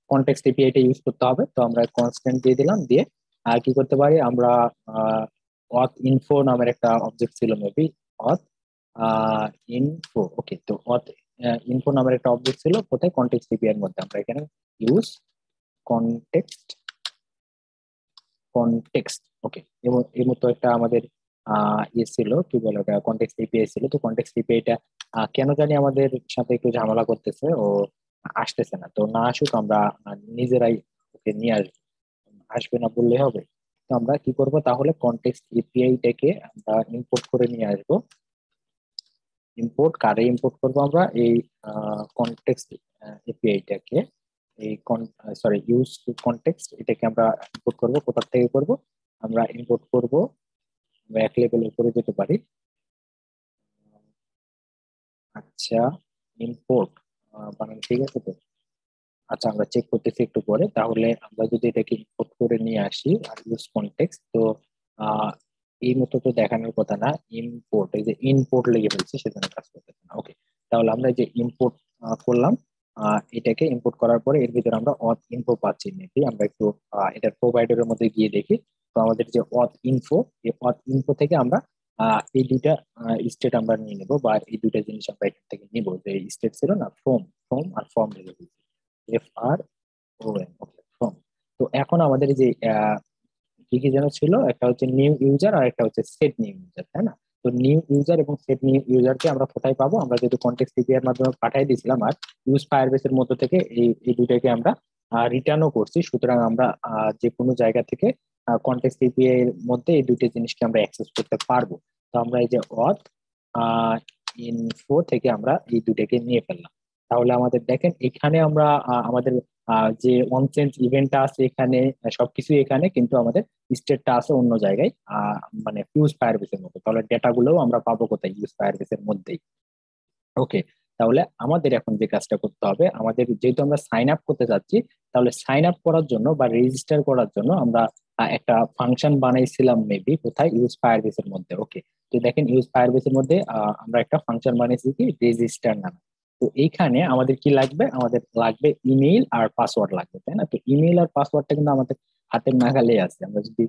[SPEAKER 1] কনটেক্সট এপিআই টা ইউজ করতে হবে। তো আমরা কনস্ট্যান্ট দিয়ে দিলাম, দিয়ে আর কি করতে পারি আমরা, অথ ইনফো নামের একটা অবজেক্ট ছিল মেবি, অথ ইনফো। ওকে, তো অথ ইনফো নামের একটা অবজেক্ট ছিল কোথায়, কনটেক্সট এপিআই এর মধ্যে। আমরা এখানে ইউজ কনটেক্সট, কনটেক্সট। ওকে, এবং এর মতো একটা আমাদের ইয়ে ছিল, কি বলে ওটা, কনটেক্সট এপিআই ছিল। তো কনটেক্সট এপিআইটা কেন জানি আমাদের সাথে একটু ঝামেলা করতেছে, ও আসতেছে না। তো না আসুক, আমরা নিজেরাই ওকে নিয়ে আসবো, আসবে না বললে হবে। তো আমরা কি করব তাহলে, কনটেক্সট এপিআইটাকে আমরা ইম্পোর্ট করে নিয়ে আসবো। ইম্পোর্ট কারে ইম্পোর্ট করব আমরা, এই কনটেক্সট এপিআইটাকে, এই সরি ইউজ কনটেক্সট, এটাকে আমরা ইম্পোর্ট করব। কোথা থেকে করব, আমরা ইম্পোর্ট করব, আমরা এক লেভেল উপরে যেতে পারি। আচ্ছা, ইম্পোর্ট বানান ঠিক আছে তো? আচ্ছা, আমরা চেক করতেছি একটু পরে। তাহলে আমরা যদি এটাকে ইম্পোর্ট করে নিয়ে আসি আর ইউজ কনটেক্সট, তো আহ, এই মতো তো দেখানোর কথা না। ইম্পোর্ট, এই যে ইম্পোর্ট লেগে ফেলছে, সেজন্য কাজ করতেছে না। ওকে, তাহলে আমরা এই যে ইম্পোর্ট করলাম, এটাকে ইম্পোর্ট করার পরে এর ভিতরে আমরা অথ ইনফো পাচ্ছি নাকি, আমরা একটু এটার প্রোভাইডারের মধ্যে গিয়ে দেখি। তো আমাদের যে অথ ইনফো, এই অথ ইনফো থেকে আমরা এই দুইটা স্টেট আমরা নিয়ে নেবো, বা এই দুইটা জিনিস আমরা এখান থেকে নিবো। যে স্টেট ছিল না, ফ্রম, ফ্রম আর form related, FROM। Okay, from. তো এখন আমাদের যে কি কি যেন ছিল, একটা হচ্ছে নিউ ইউজার আর একটা হচ্ছে সেট নিউ ইউজার, তাই না? তো নিউ ইউজার এবং সেট নিউ ইউজারকে আমরা কোথায় পাবো, আমরা যেহেতু কন্টেক্সট এপিআই এর মাধ্যমে পাঠিয়ে দিয়েছিলাম, আর ইউজ ফায়ারবেস এর মধ্যে থেকে এই দুইটাকে আমরা রিটার্নও করছি, সুতরাং আমরা যে কোনো জায়গা থেকে কন্টেক্সট এপিআই এর মধ্যে এই দুইটা জিনিসকে আমরা অ্যাক্সেস করতে পারবো। তো আমরা এই যে অথ ইনফো থেকে আমরা এই দুইটাকে নিয়ে ফেললাম। তাহলে আমাদের দেখেন এখানে আমরা আমাদের যে অন চেঞ্জ ইভেন্টটা আছে এখানে, সবকিছু এখানে, কিন্তু আমাদের স্টেটটা আছে অন্য জায়গায়, মানে ইউজ ফায়ারবেসের মধ্যে। তাহলে ডেটা গুলোও আমরা পাবো কোথায়, ইউজ ফায়ারবেসের মধ্যেই। ওকে, তাহলে আমাদের এখন যে কাজটা করতে হবে, আমাদের যেহেতু আমরা সাইন আপ করতে যাচ্ছি, তাহলে সাইন আপ করার জন্য বা রেজিস্টার করার জন্য আমরা একটা ফাংশন বানাইছিলাম মেবি, কোথায়, ইউজ ফায়ারবেস এর মধ্যে। ওকে, তো দেখেন ইউজ ফায়ারবেস এর মধ্যে আমরা একটা ফাংশন বানিয়েছি কি, রেজিস্টার নামে। তো এইখানে আমাদের কি লাগবে, আমাদের লাগবে ইমেইল আর পাসওয়ার্ড লাগবে, তাই না? তো ইমেইল আর পাসওয়ার্ডটা কিন্তু আমাদের হাতের নাগালে আছে। আমরা যদি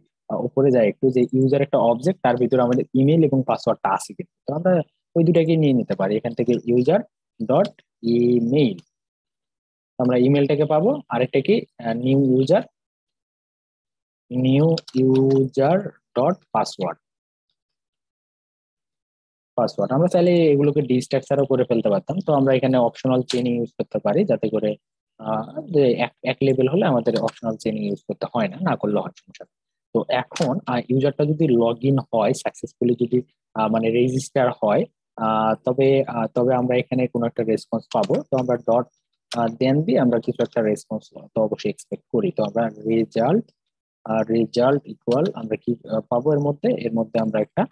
[SPEAKER 1] উপরে যাই একটু, যে ইউজার একটা অবজেক্ট, তার ভিতরে আমাদের ইমেইল এবং পাসওয়ার্ডটা আছে কিন্তু। তো আমরা ওই দুটাকে নিয়ে নিতে পারি এখান থেকে, ইউজার ডট ইমেইল, আমরা ইমেলটাকে পাবো। আরেকটা কি, new user, new user dot password, password. আমরা চাইলে এগুলোকে ডিস্ট্রাকচারও করে ফেলতে পারতাম। তো আমরা এখানে অপশনাল চেইনিং ইউজ করতে পারি, যাতে করে যে এক লেভেল হলে আমাদের অপশনাল চেইনিং ইউজ করতে হয় না, না করলে হয় সমস্যা নেই। তো এখন ইউজারটা যদি লগ ইন হয় সাকসেসফুলি, যদি মানে রেজিস্টার হয়, তবে আমরা এখানে কোনো একটা রেসপন্স পাবো। তো আমরা ডট দেন দিয়ে আমরা কিছু একটা রেসপন্স তো অবশ্যই এক্সপেক্ট করি। তো আমরা রেজাল্ট, রেজাল্ট ইকুয়াল আমরা কি পাবো, এর মধ্যে আমরা একটা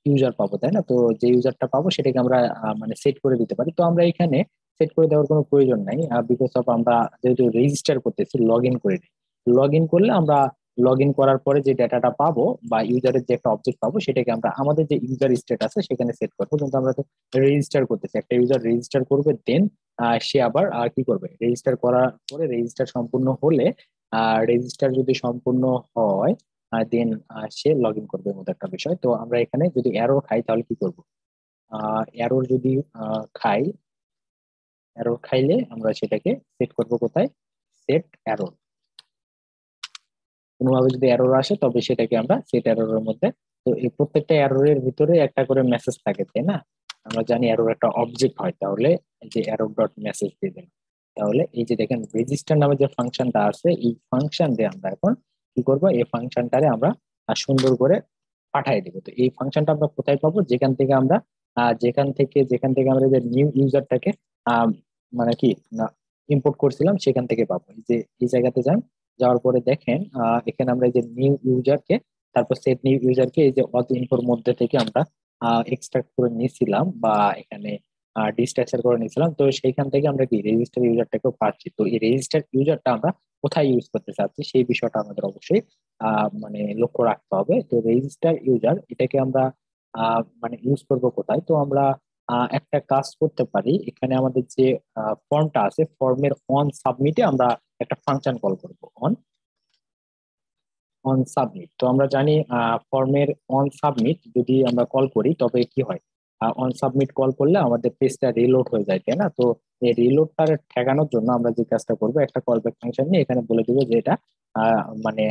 [SPEAKER 1] ইউজার পাবো, তাই না? তো যে ইউজারটা পাবো সেটাকে আমরা মানে সেট করে দিতে পারি। তো আমরা এখানে সেট করে দেওয়ার কোনো প্রয়োজন নাই, বিকজ অফ আমরা যেহেতু রেজিস্টার করতেছি, লগ ইন করে নিই। লগ ইন করলে আমরা লগ ইন করার পরে যে ডাটাটা পাবো বা ইউজারের যে একটা অবজেক্ট পাবো, সেটাকে আমরা আমাদের যে ইউজার স্টেট আছে সেখানে সেট করবো। কিন্তু আমরা তো রেজিস্টার করতেছি, একটা ইউজার রেজিস্টার করবে, দেন সে আবার কি করবে, রেজিস্টার করার পরে রেজিস্টার সম্পূর্ণ হলে, রেজিস্টার যদি সম্পূর্ণ হয়, দেন সে লগ ইন করবে, এর মতো একটা বিষয়। তো আমরা এখানে যদি এরর খাই তাহলে কি করব, এরর যদি খাই, এরর খাইলে আমরা সেটাকে সেট করব কোথায়, সেট এরর। কোনোভাবে যদি এরর আসে তবে সেটাকে আমরা সেট এররের মধ্যে। তো এই প্রত্যেকটা এররের ভিতরে একটা করে মেসেজ থাকে, তাই না? আমরা জানি এরর একটা অবজেক্ট হয়, তাহলে এই যে এরর ডট মেসেজ দিয়ে দিলাম। তাহলে এই যে দেখেন রেজিস্টার নামে যে ফাংশনটা আছে, এই ফাংশন দিয়ে আমরা এখন কি করব, এই ফাংশনটারে আমরা সুন্দর করে পাঠিয়ে দেবো। তো এই ফাংশনটা আমরা কোথায় পাবো, যেখান থেকে আমরা যে নিউ ইউজারটাকে মানে কি ইম্পোর্ট করছিলাম সেখান থেকে পাবো। এই যে এই জায়গাতে যান, যাওয়ার পরে দেখেন এখানে আমরা এই যে নিউ ইউজারকে, তারপর সেট নিউ ইউজারকে এই যে অথ ইনফোর মধ্যে থেকে আমরা এক্সট্রাক্ট করে নিয়েছিলাম, বা এখানে ডিস্ট্রাকচার করে নিয়েছিলাম। তো সেইখান থেকে আমরা কি রেজিস্টার ইউজারটাকেও পাচ্ছি। তো এই রেজিস্টার ইউজারটা আমরা কোথায় ইউজ করতে চাচ্ছি সেই বিষয়টা আমাদের অবশ্যই মানে লক্ষ্য রাখতে হবে। তো রেজিস্টার ইউজার এটাকে আমরা মানে ইউজ করব কোথায়, তো আমরা একটা কাজ করতে পারি। এখানে আমাদের যে ফর্মটা আছে, ফর্মের অন সাবমিটে আমরা একটা ফাংশন কল করব, অন অন সাবমিট। তো আমরা জানি ফর্মের অন সাবমিট যদি আমরা কল করি তবে কি হয়, অন সাবমিট কল করলে আমাদের পেজটা রিলোড হয়ে যায়, তাই না? তো এই রিলোডটা ঠেকানোর জন্য আমরা যে কাজটা করবো, একটা কল ব্যাক ফাংশন নিয়ে এখানে বলে দিব যে এটা মানে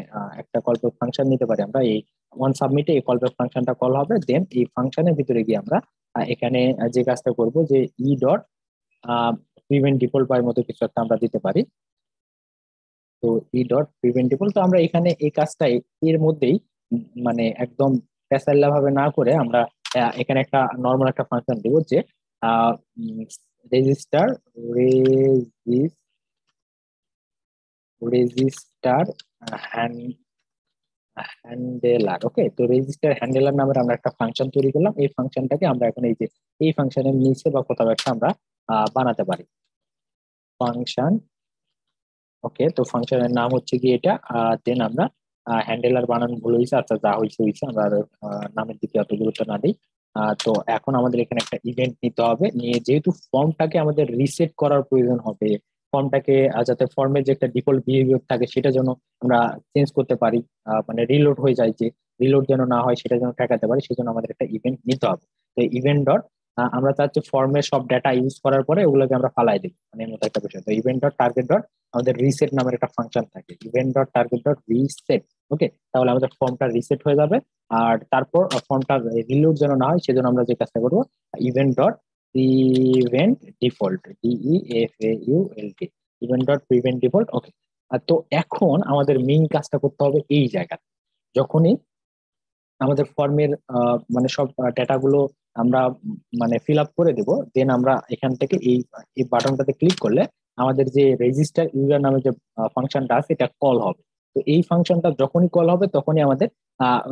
[SPEAKER 1] একটা কল ব্যাক ফাংশন নিতে পারি আমরা। এই অন সাবমিটে এই কল ব্যাক ফাংশনটা কল হবে, দেন এই ফাংশনের ভিতরে গিয়ে আমরা এখানে যে কাজটা করব যে ই ডট প্রিভেন্ট ডিফল্ট বা এর মতো কিছু একটা আমরা দিতে পারি। তো ই ডট প্রিভেন্টেবল, তো আমরা এখানে এই কাজটাই এর মধ্যেই মানে একদম প্যাসাল্লা ভাবে না করে আমরা এখানে একটা নর্মাল একটা ফাংশন দিব যে রেজিস্টার রেজিস্টার হ্যান্ডেলার। ওকে, তো রেজিস্টার হ্যান্ডেলার নামের আমরা একটা ফাংশন তৈরি করলাম। এই ফাংশনটাকে আমরা এখন এই যে এই ফাংশনের নিচে বা কোথাও একটা আমরা বানাতে পারি ফাংশন। ওকে, তো ফাংশনের নাম হচ্ছে কি এটা, দেন আমরা হ্যান্ডেলার বানানো ভুল হয়েছে, আচ্ছা যা হয়েছে হয়েছে, আমরা আর নামের দিকে অত গুরুত্ব না দিই। তো এখন আমাদের এখানে একটা ইভেন্ট নিতে হবে, নিয়ে যেহেতু ফর্মটাকে আমাদের রিসেট করার প্রয়োজন হবে, ফর্মটাকে যাতে ফর্মের যে একটা ডিফল্ট বিহেভিয়ার থাকে সেটা যেন আমরা চেঞ্জ করতে পারি, মানে রিলোড হয়ে যায়, যে রিলোড যেন না হয় সেটা যেন ঠেকাতে পারি, সেজন্য আমাদের একটা ইভেন্ট নিতে হবে। তো ইভেন্ট ডট আমরা চাচ্ছি ফর্মের সব ডাটা ইউজ করার পরে ওগুলোকে আমরা ফালাই দিই, মানে এর মতো একটা বিষয়। তো ইভেন্ট ডট টার্গেট ডট আমাদের রিসেট নামের একটা ফাংশন থাকে, event dot target dot reset. Okay, তাহলে আমাদের ফর্মটা রিসেট হয়ে যাবে। আর তারপর ফর্মটা রিলোড যেন না হয় সেজন্য আমরা যে কাজটা করবো, event dot prevent default, DEFAULT, event dot prevent default. Okay, তো এখন আমাদের মেইন কাজটা করতে হবে এই জায়গায়। যখনই আমাদের ফর্মের মানে সব ডেটা গুলো আমরা মানে ফিল আপ করে দেব, দেন আমরা এখান থেকে এই এই বাটনটাতে ক্লিক করলে আমাদের যে রেজিস্টার ইউজার নামে যে ফাংশনটা আছে এটা কল হবে। তো এই ফাংশনটা যখনই কল হবে তখনই আমাদের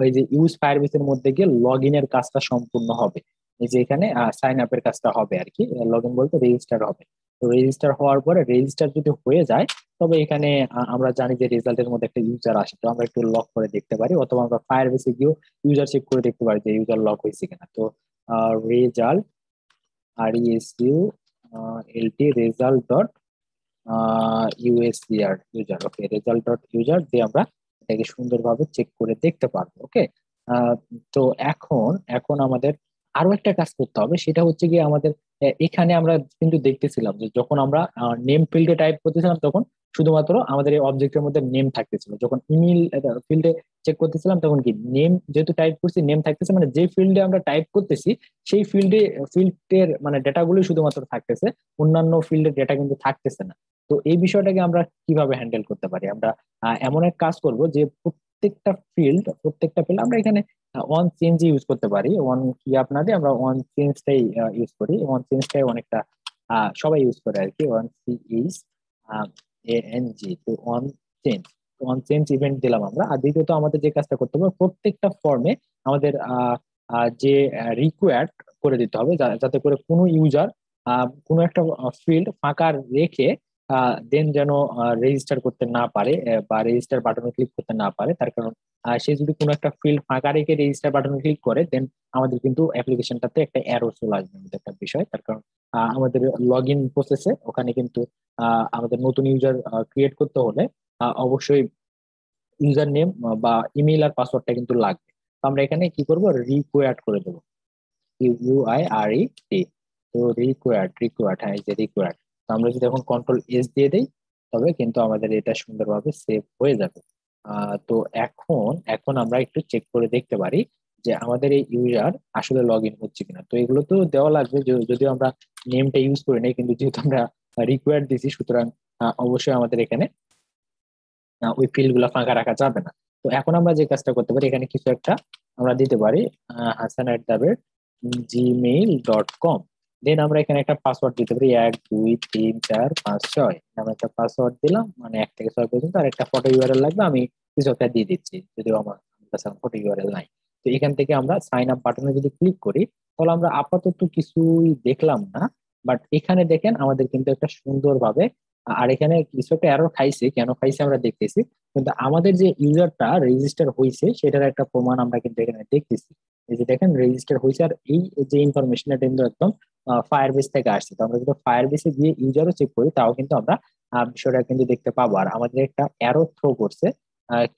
[SPEAKER 1] ওই যে ইউজ ফায়ারবেস এর মধ্যে গিয়ে লগ ইনের কাজটা সম্পূর্ণ হবে। এই যে এখানে সাইন আপের কাজটা হবে আর কি, লগ ইন বলতে রেজিস্টার হবে। তো রেজিস্টার হওয়ার পরে রেজিস্টার যদি হয়ে যায় তবে এখানে আমরা জানি যে রেজাল্টের মধ্যে একটা ইউজার আসে, তো আমরা একটু লক করে দেখতে পারি, অথবা আমরা ফায়ারবেসে গিয়েও ইউজার চেক করে দেখতে পারি যে ইউজার লক হয়েছে কিনা। তো result RESU LT result dot USBR user. Okay, result dot user দিয়ে আমরা এটাকে সুন্দরভাবে চেক করে দেখতে পারবো। ওকে, তো এখন এখন আমাদের আরো একটা কাজ করতে হবে, সেটা হচ্ছে গিয়ে আমাদের এখানে আমরা কিন্তু দেখতেছিলাম যে যখন আমরা নেম ফিল্ডে টাইপ করতেছিলাম তখন শুধুমাত্র আমাদের এই অবজেক্টের মধ্যে নেম থাকতেছিল, যখন ইমেল ফিল্ডে চেক করতেছিলাম তখন কি নেম যেহেতু টাইপ করছি নেম থাকতেছে, মানে যে ফিল্ডে আমরা টাইপ করতেছি সেই ফিল্ডের মানে ডেটাগুলো শুধুমাত্র থাকতেছে, অন্যান্য ফিল্ডের ডেটা কিন্তু থাকতেছে না। তো এই বিষয়টাকে আমরা কিভাবে হ্যান্ডেল করতে পারি, আমরা এমন এক কাজ করব যে প্রত্যেকটা ফিল্ড আমরা এখানে ওয়ান চেঞ্জ ইউজ করতে পারি। ওয়ান কি আপনাদের আমরা ওয়ান চেঞ্জটাই ইউজ করি, ওয়ান চেঞ্জটাই অনেকটা সবাই ইউজ করে আর কি, OneCHANG। তো চেঞ্জ ওয়ান চেঞ্জ ইভেন্ট দিলাম আমরা। আর দ্বিতীয়ত আমাদের যে কাজটা করতে হবে, প্রত্যেকটা ফর্মে আমাদের যে রিকোয়ার্ড করে দিতে হবে, যাতে করে কোনো ইউজার কোনো একটা ফিল্ড ফাঁকা রেখে দেন যেন রেজিস্টার করতে না পারে, বা রেজিস্টার বাটনে ক্লিক করতে না পারে। তার কারণ সে যদি কোনো একটা ফিল্ড ফাঁকা রেখে রেজিস্টার বাটনে ক্লিক করে দেন আমাদের কিন্তু অ্যাপ্লিকেশনটাতে একটা এরর চলে আসবে, আমাদের একটা বিষয়। তার কারণ আমাদের লগ ইন প্রসেসে ওখানে কিন্তু আমাদের নতুন ইউজার ক্রিয়েট করতে হলে অবশ্যই ইউজার নেম বা ইমেইল আর পাসওয়ার্ডটা কিন্তু লাগবে। তো আমরা এখানে কি করব, রিকোয়ার্ড করে দেবো, UIRED। তো রিকোয়ার্ড, হ্যাঁ এই যে রিকোয়ার্ড। তো আমরা যদি এখন কন্ট্রোল S দিয়ে দিই তবে কিন্তু আমাদের এটা সুন্দরভাবে সেভ হয়ে যাবে। তো এখন এখন আমরা একটু চেক করে দেখতে পারি যে আমাদের এই ইউজার আসলে লগ ইন হচ্ছে কিনা। তো এগুলো তো দেওয়া লাগবে, যদিও আমরা নেমটা ইউজ করি নাই, কিন্তু যেহেতু আমরা রিকোয়ার্ড দিছি সুতরাং অবশ্যই আমাদের এখানে ওই ফিল্ড গুলা ফাঁকা রাখা যাবে না। তো এখন আমরা যে কাজটা করতে পারি, এখানে কিছু একটা আমরা দিতে পারি, hasan@gmail.com। দেন আমরা এখানে একটা পাসওয়ার্ড দিতে পারি, 1 2 3 4 5 6 নামে একটা পাসওয়ার্ড দিলাম, মানে 1 থেকে 6 পর্যন্ত। আর একটা ফটো ইউআরএল লাগবে, আমি কিছু একটা দিয়ে দিচ্ছি, যদিও আমার কাছে ফটো ইউআরএল নাই। তো এখান থেকে আমরা সাইন আপ বাটনে যদি ক্লিক করি তাহলে আমরা আপাতত কিছুই দেখলাম না, বাট এখানে দেখেন আমাদের কিন্তু একটা সুন্দরভাবে আর এখানে কিছু একটা এরর খাইছে, কেন খাইছে আমরা দেখতেছি, কিন্তু আমাদের যে ইউজারটা রেজিস্টার হয়েছে সেটার একটা প্রমাণ আমরা কিন্তু এখানে দেখতেছি। এই যে দেখেন রেজিস্টার হয়েছে, আর এই যে ইনফরমেশন এটা কিন্তু একদম ফায়ারবেস থেকে আসছে। তো আমরা যদি ফায়ারবেসে গিয়ে ইউজারও চেক করি তাও কিন্তু আমরা বিষয়টা কিন্তু দেখতে পাবো। আর আমাদের একটা এরর থ্রো করছে,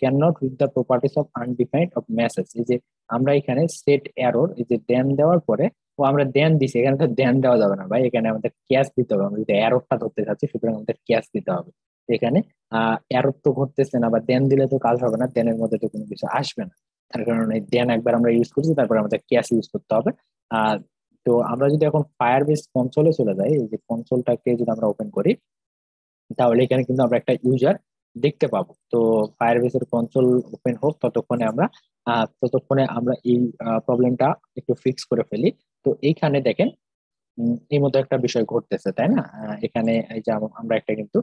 [SPEAKER 1] can not with the properties of undefined of message. এই যে আমরা এখানে সেট এরর, এই যে দেন দেওয়ার পরে, ও আমরা দেন দিছি, এখানে তো দেন দেওয়া যাবে না ভাই, এখানে আমাদের ক্যাশ দিতে হবে। আমরা যদি এররটা ধরতে চাচ্ছি সুতরাং আমাদের ক্যাশ দিতে হবে। এখানে এরর তো ঘটতেছে না, বা দেন দিলে তো কাজ হবে না, দেনের মধ্যে তো কোনো কিছু আসবে না। তার কারণে দেন একবার আমরা ইউজ করছি, তারপর আমাদের ক্যাশ ইউজ করতে হবে। আহ তো আমরা যদি এখন ফায়ারবেস কনসোলে চলে যাই, এই যে কনসোলটাকে যদি আমরা ওপেন করি, তাহলে এখানে কিন্তু আমরা একটা ইউজার দেখতে পাবো। তো ফায়ারবেসের কনসোল ওপেন হোক, ততক্ষণে আমরা এই প্রবলেমটা একটু ফিক্স করে ফেলি। তো এইখানে দেখেন, এই মতো একটা বিষয় ঘটতেছে, তাই না? এখানে এই যে আমরা একটা কিন্তু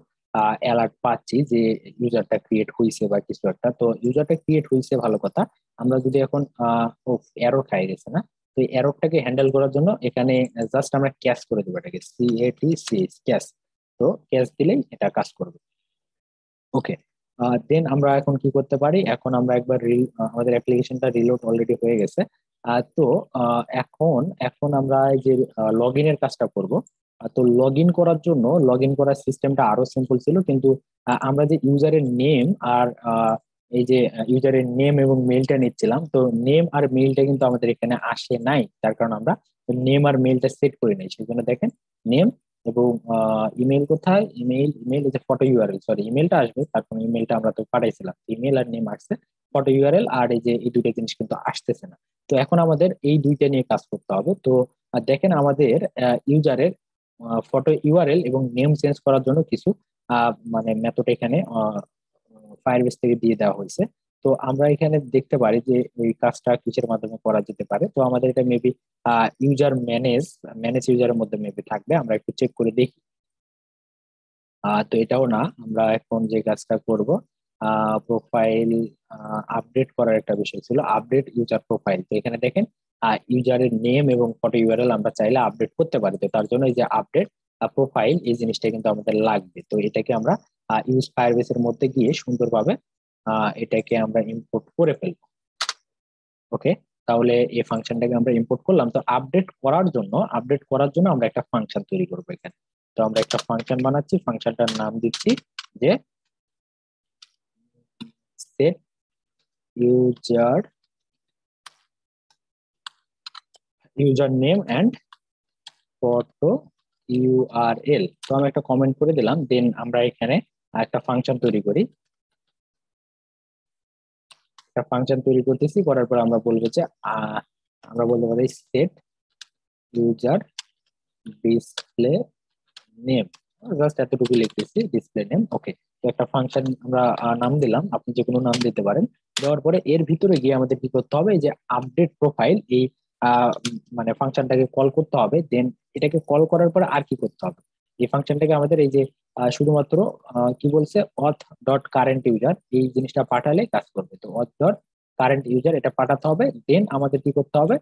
[SPEAKER 1] অ্যালার্ট পাচ্ছি যে ইউজারটা ক্রিয়েট হয়েছে বা কিছু একটা। তো ইউজারটা ক্রিয়েট হয়েছে, ভালো কথা। আমরা যদি এখন এরর খাই গেছে না, তো এই এররটাকে হ্যান্ডেল করার জন্য এখানে জাস্ট আমরা ক্যাশ করে দেবো, এটাকে CATCH ক্যাশ। তো ক্যাশ দিলেই এটা কাজ করবে। ওকে, দেন আমরা এখন কি করতে পারি, এখন আমরা একবার আমাদের অ্যাপ্লিকেশনটা রিলোড অলরেডি হয়ে গেছে। তো এখন এখন আমরা এই যে লগ ইনের কাজটা করব। তো লগ ইন করার জন্য, লগ ইন করার সিস্টেমটা আরো সিম্পল ছিল, কিন্তু আমরা যে ইউজারের নেম আর এই যে ইউজারের নেম এবং মেইলটা নিচ্ছিলাম, তো নেম আর মেইলটা কিন্তু আমাদের এখানে আসে নাই, তার কারণ আমরা নেম আর মেইলটা সেট করে নাই। সেই জন্য দেখেন, নেম এবং ইমেল কোথায়, ইমেল এই যে ফটো ইউআরএল, সরি ইমেলটা আসবে, তারপর ইমেলটা আমরা তো পাঠাইছিলাম, ইমেল আর নেম আসছে, ফটো ইউআরএল আর এই যে এই দুইটা জিনিস কিন্তু আসতেছে না। তো এখন আমাদের এই দুইটা নিয়ে কাজ করতে হবে। তো দেখেন, আমাদের ইউজারের ফটো ইউআরএল এবং নেম চেঞ্জ করার জন্য কিছু মানে মেথড এখানে ফায়ারবেস থেকে দিয়ে দেওয়া হয়েছে। তো আমরা এখানে দেখতে পারি যে এই কাজটা কিসের মাধ্যমে করা যেতে পারে। তো আমাদের এটা মেবি ইউজার ম্যানেজ ইউজারের মধ্যে মেবি থাকবে, আমরা একটু চেক করে দেখি। তো এটাও না, আমরা এখন যে কাজটা করব, প্রোফাইল আপডেট করার একটা বিষয় ছিল, আপডেট ইউজার প্রোফাইল। তো এখানে দেখেন, ইউজারের নেম এবং ফটো ইউআরএল আমরা চাইলে আপডেট করতে পারি। তো তার জন্য এই যে আপডেট প্রোফাইল, এই জিনিসটা কিন্তু আমাদের লাগবে। তো এটাকে আমরা ইউজ ফায়ারবেসের মধ্যে গিয়ে সুন্দরভাবে এটাকে আমরা ইম্পোর্ট করে ফেলবো। ওকে, তাহলে এই ফাংশনটাকে আমরা ইম্পোর্ট করলাম। তো আপডেট করার জন্য আমরা একটা ফাংশন তৈরি করবো এখানে। তো আমরা একটা ফাংশন বানাচ্ছি, ফাংশনটার নাম দিচ্ছি যে set user user name and photo URL. তো আমি একটা কমেন্ট করে দিলাম, দেন আমরা এখানে একটা ফাংশন তৈরি করি। একটা ফাংশন তৈরি করতেছি, করার পর আমরা বলবো যে আমরা বলতে পারি set user display name, just এতটুকু লিখতেছি, ডিসপ্লে নেম। ওকে, তো একটা ফাংশন আমরা নাম দিলাম, আপনি যে কোনো নাম দিতে পারেন। দেওয়ার পরে এর ভিতরে গিয়ে আমাদের কি করতে হবে, এই যে আপডেট প্রোফাইল, এই মানে ফাংশনটাকে কল করতে হবে। দেন এটাকে কল করার পরে আর কি করতে হবে, এই ফাংশনটাকে আমাদের এই যে শুধুমাত্র কি বলছে, অথ ডট কারেন্ট ইউজার, এই জিনিসটা পাঠালে কাজ করবে। তো অথ ডট কারেন্ট ইউজার এটা পাঠাতে হবে। দেন আমাদের কি করতে হবে,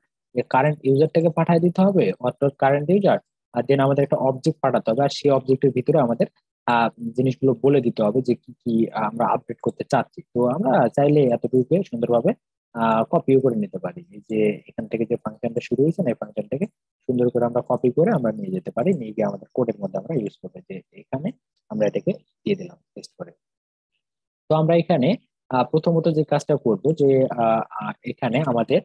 [SPEAKER 1] কারেন্ট ইউজারটাকে পাঠিয়ে দিতে হবে অথ ডট কারেন্ট ইউজার। আর দেন আমাদের একটা অবজেক্ট পাঠাতে হবে, আর সেই অবজেক্টের ভিতরে আমাদের জিনিসগুলো বলে দিতে হবে যে কি কি আমরা আপডেট করতে চাচ্ছি। তো আমরা চাইলে এতটুকু সুন্দরভাবে কপিও করে নিতে পারি। এই যে এখান থেকে যে ফাংশনটা শুরু হয়েছে না, এই ফাংশনটাকে সুন্দর করে আমরা কপি করে আমরা নিয়ে যেতে পারি, নিয়ে গিয়ে আমাদের কোডের মধ্যে আমরা ইউজ করবো, যে এখানে আমরা এটাকে দিয়ে দিলাম টেস্ট করে। তো আমরা এখানে প্রথমত যে কাজটা করব যে এখানে আমাদের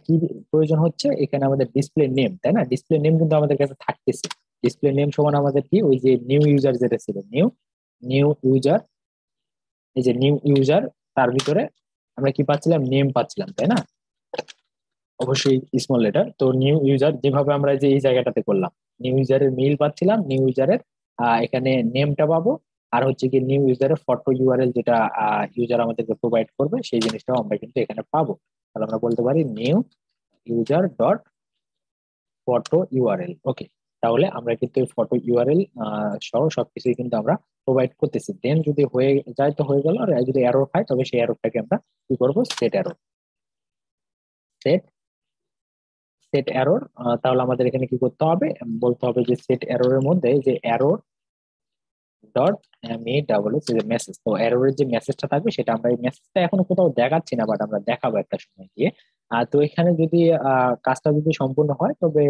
[SPEAKER 1] কি প্রয়োজন হচ্ছে, এখানে আমাদের ডিসপ্লে নেম, তাই না? ডিসপ্লে নেম কিন্তু আমাদের কাছে থাকতেছে। ডিসপ্লে নেম সমান আমাদের কি, ওই যে নিউ ইউজার যেটা ছিল, নিউ নিউ ইউজার, এই যে নিউ ইউজার, তার ভিতরে আমরা কি পাচ্ছিলাম, নেম পাচ্ছিলাম, তাই না? অবশ্যই স্মল লেটার। তো নিউ ইউজার যেভাবে আমরা যে এই জায়গাটাতে করলাম, নিউ ইউজারের মেইল পাচ্ছিলাম, নিউ ইউজারের এখানে নেমটা পাবো, আর হচ্ছে কি নিউ ইউজারের ফটো ইউআরএল, যেটা ইউজার আমাদেরকে প্রোভাইড করবে, সেই জিনিসটাও আমরা কিন্তু এখানে পাবো। তাহলে আমরা বলতে পারি new user dot photo URL. Okay, তাহলে আমরা কিন্তু এই ফটো ইউআরএল সহ সবকিছুই কিন্তু আমরা প্রোভাইড করতেছি। দেন যদি হয়ে যায় তো হয়ে গেল, আর যদি এরর খায় তবে সেই এররটাকে আমরা কি করবো, set error, set set error. তাহলে আমাদের এখানে কি করতে হবে, বলতে হবে যে সেট এররের মধ্যে যে এরর ডট ME যে মেসেজ, তো এররের যে মেসেজটা থাকবে সেটা আমরা, এই মেসেজটা এখনো কোথাও দেখাচ্ছি না, বাট আমরা দেখাবো একটা সময় গিয়ে। তো এখানে যদি কাজটা যদি সম্পূর্ণ হয়, তবে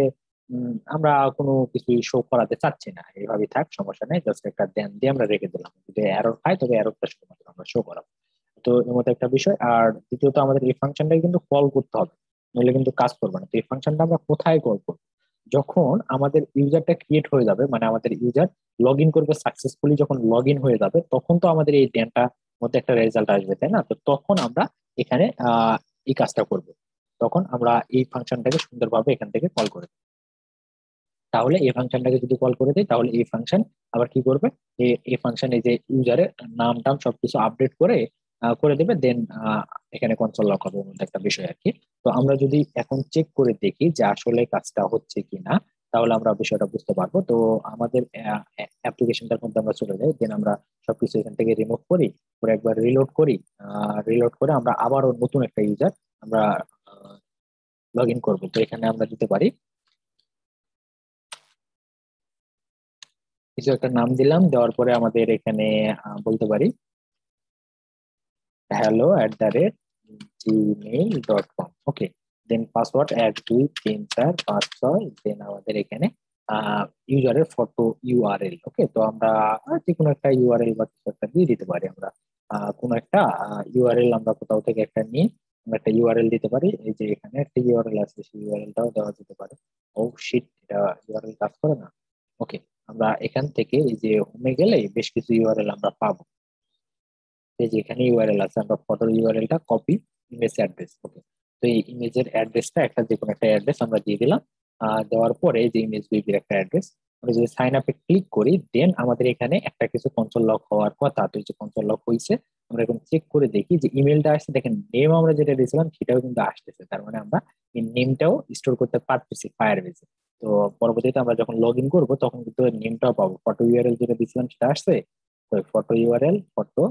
[SPEAKER 1] আমরা কোনো কিছু শো করাতে চাচ্ছি না, এইভাবেই থাক, সমস্যা নেই, জাস্ট একটা দেন দিয়ে আমরা রেখে দিলাম। যদি এরর পাই তবে এররটা শুধুমাত্র আমরা শো করাবো। তো এর মতো একটা বিষয়। আর দ্বিতীয়ত আমাদের এই ফাংশনটাকে কিন্তু কল করতে হবে, নইলে কিন্তু কাজ করবে না। তো এই ফাংশনটা আমরা কোথায় কল করবো? যখন আমাদের ইউজারটা ক্রিয়েট হয়ে যাবে, মানে আমাদের ইউজার লগ ইন করবে সাকসেসফুলি, যখন লগ ইন হয়ে যাবে তখন তো আমাদের এই ডেটা মধ্যে একটা রেজাল্ট আসবে, তাই না? তো তখন আমরা এখানে এই কাজটা করব। তখন আমরা এই ফাংশনটাকে সুন্দরভাবে এখান থেকে কল করে দেব। তাহলে এই ফাংশনটাকে যদি কল করে দিই, তাহলে এই ফাংশন আবার কি করবে, এই ফাংশন এই যে ইউজারের নাম টাম সবকিছু আপডেট করে করে দেবে। দেন এখানে কনসোল লক হবে, এর মধ্যে একটা বিষয় আর কি। তো আমরা যদি এখন চেক করে দেখি যে আসলে কাজটা হচ্ছে কিনা, তাহলে আমরা বিষয়টা বুঝতে পারবো। তো আমাদের অ্যাপ্লিকেশনটার মধ্যে আমরা চলে যাই, দেন আমরা সবকিছু এখান থেকে রিমুভ করি, করে একবার রিলোড করি। রিলোড করে আমরা আবারও নতুন একটা ইউজার আমরা লগ ইন করবো। তো এখানে আমরা দিতে পারি কিছু একটা নাম দিলাম, দেওয়ার পরে আমাদের এখানে বলতে পারি hello@gmail.com। ওকে, দেন পাসওয়ার্ড 1 2 3 4 5 6, দেন আমাদের এখানে ইউজারের ফটো ইউআরএল। ওকে, তো আমরা যে কোনো একটা ইউআরএল বা কিছু একটা দিয়ে দিতে পারি। আমরা কোনো একটা ইউআরএল আমরা কোথাও থেকে একটা নিয়ে আমরা একটা ইউআরএল দিতে পারি। এই যে এখানে একটা ইউআরএল আছে, সেই ইউআরএলটাও দেওয়া যেতে পারে। ও শিট, এটা ইউআরএল কাজ করে না। ওকে, আমরা এখান থেকে এই যে হোমে গেলে বেশ কিছু ইউআরএল আমরা পাবো। এই যে এখানে ইউআরএল আছে, আমরা ফটোর ইউআরএলটা কপি, ইমেজ অ্যাড্রেস। ওকে, তো এই ইমেজের অ্যাড্রেসটা একটা যে কোনো একটা অ্যাড্রেস আমরা দিয়ে দিলাম। দেওয়ার পরে যে ইমেজ বিবির একটা অ্যাড্রেস, আমরা যদি সাইন আপে ক্লিক করি, দেন আমাদের এখানে একটা কিছু কনসোল লক হওয়ার কথা। তো এই যে কনসোল লক হয়েছে, আমরা এখন চেক করে দেখি যে ইমেলটা আসছে। দেখেন নেম আমরা যেটা দিয়েছিলাম সেটাও কিন্তু আসতেছে, তার মানে আমরা এই নেমটাও স্টোর করতে পারতেছি ফায়ারবেজে। তো পরবর্তীতে আমরা যখন লগ ইন করবো তখন কিন্তু নেমটাও পাবো। ফটো ইউআরএল যেটা দিয়েছিলাম সেটা আসছে, তো ফটো ইউআরএল, ফটো,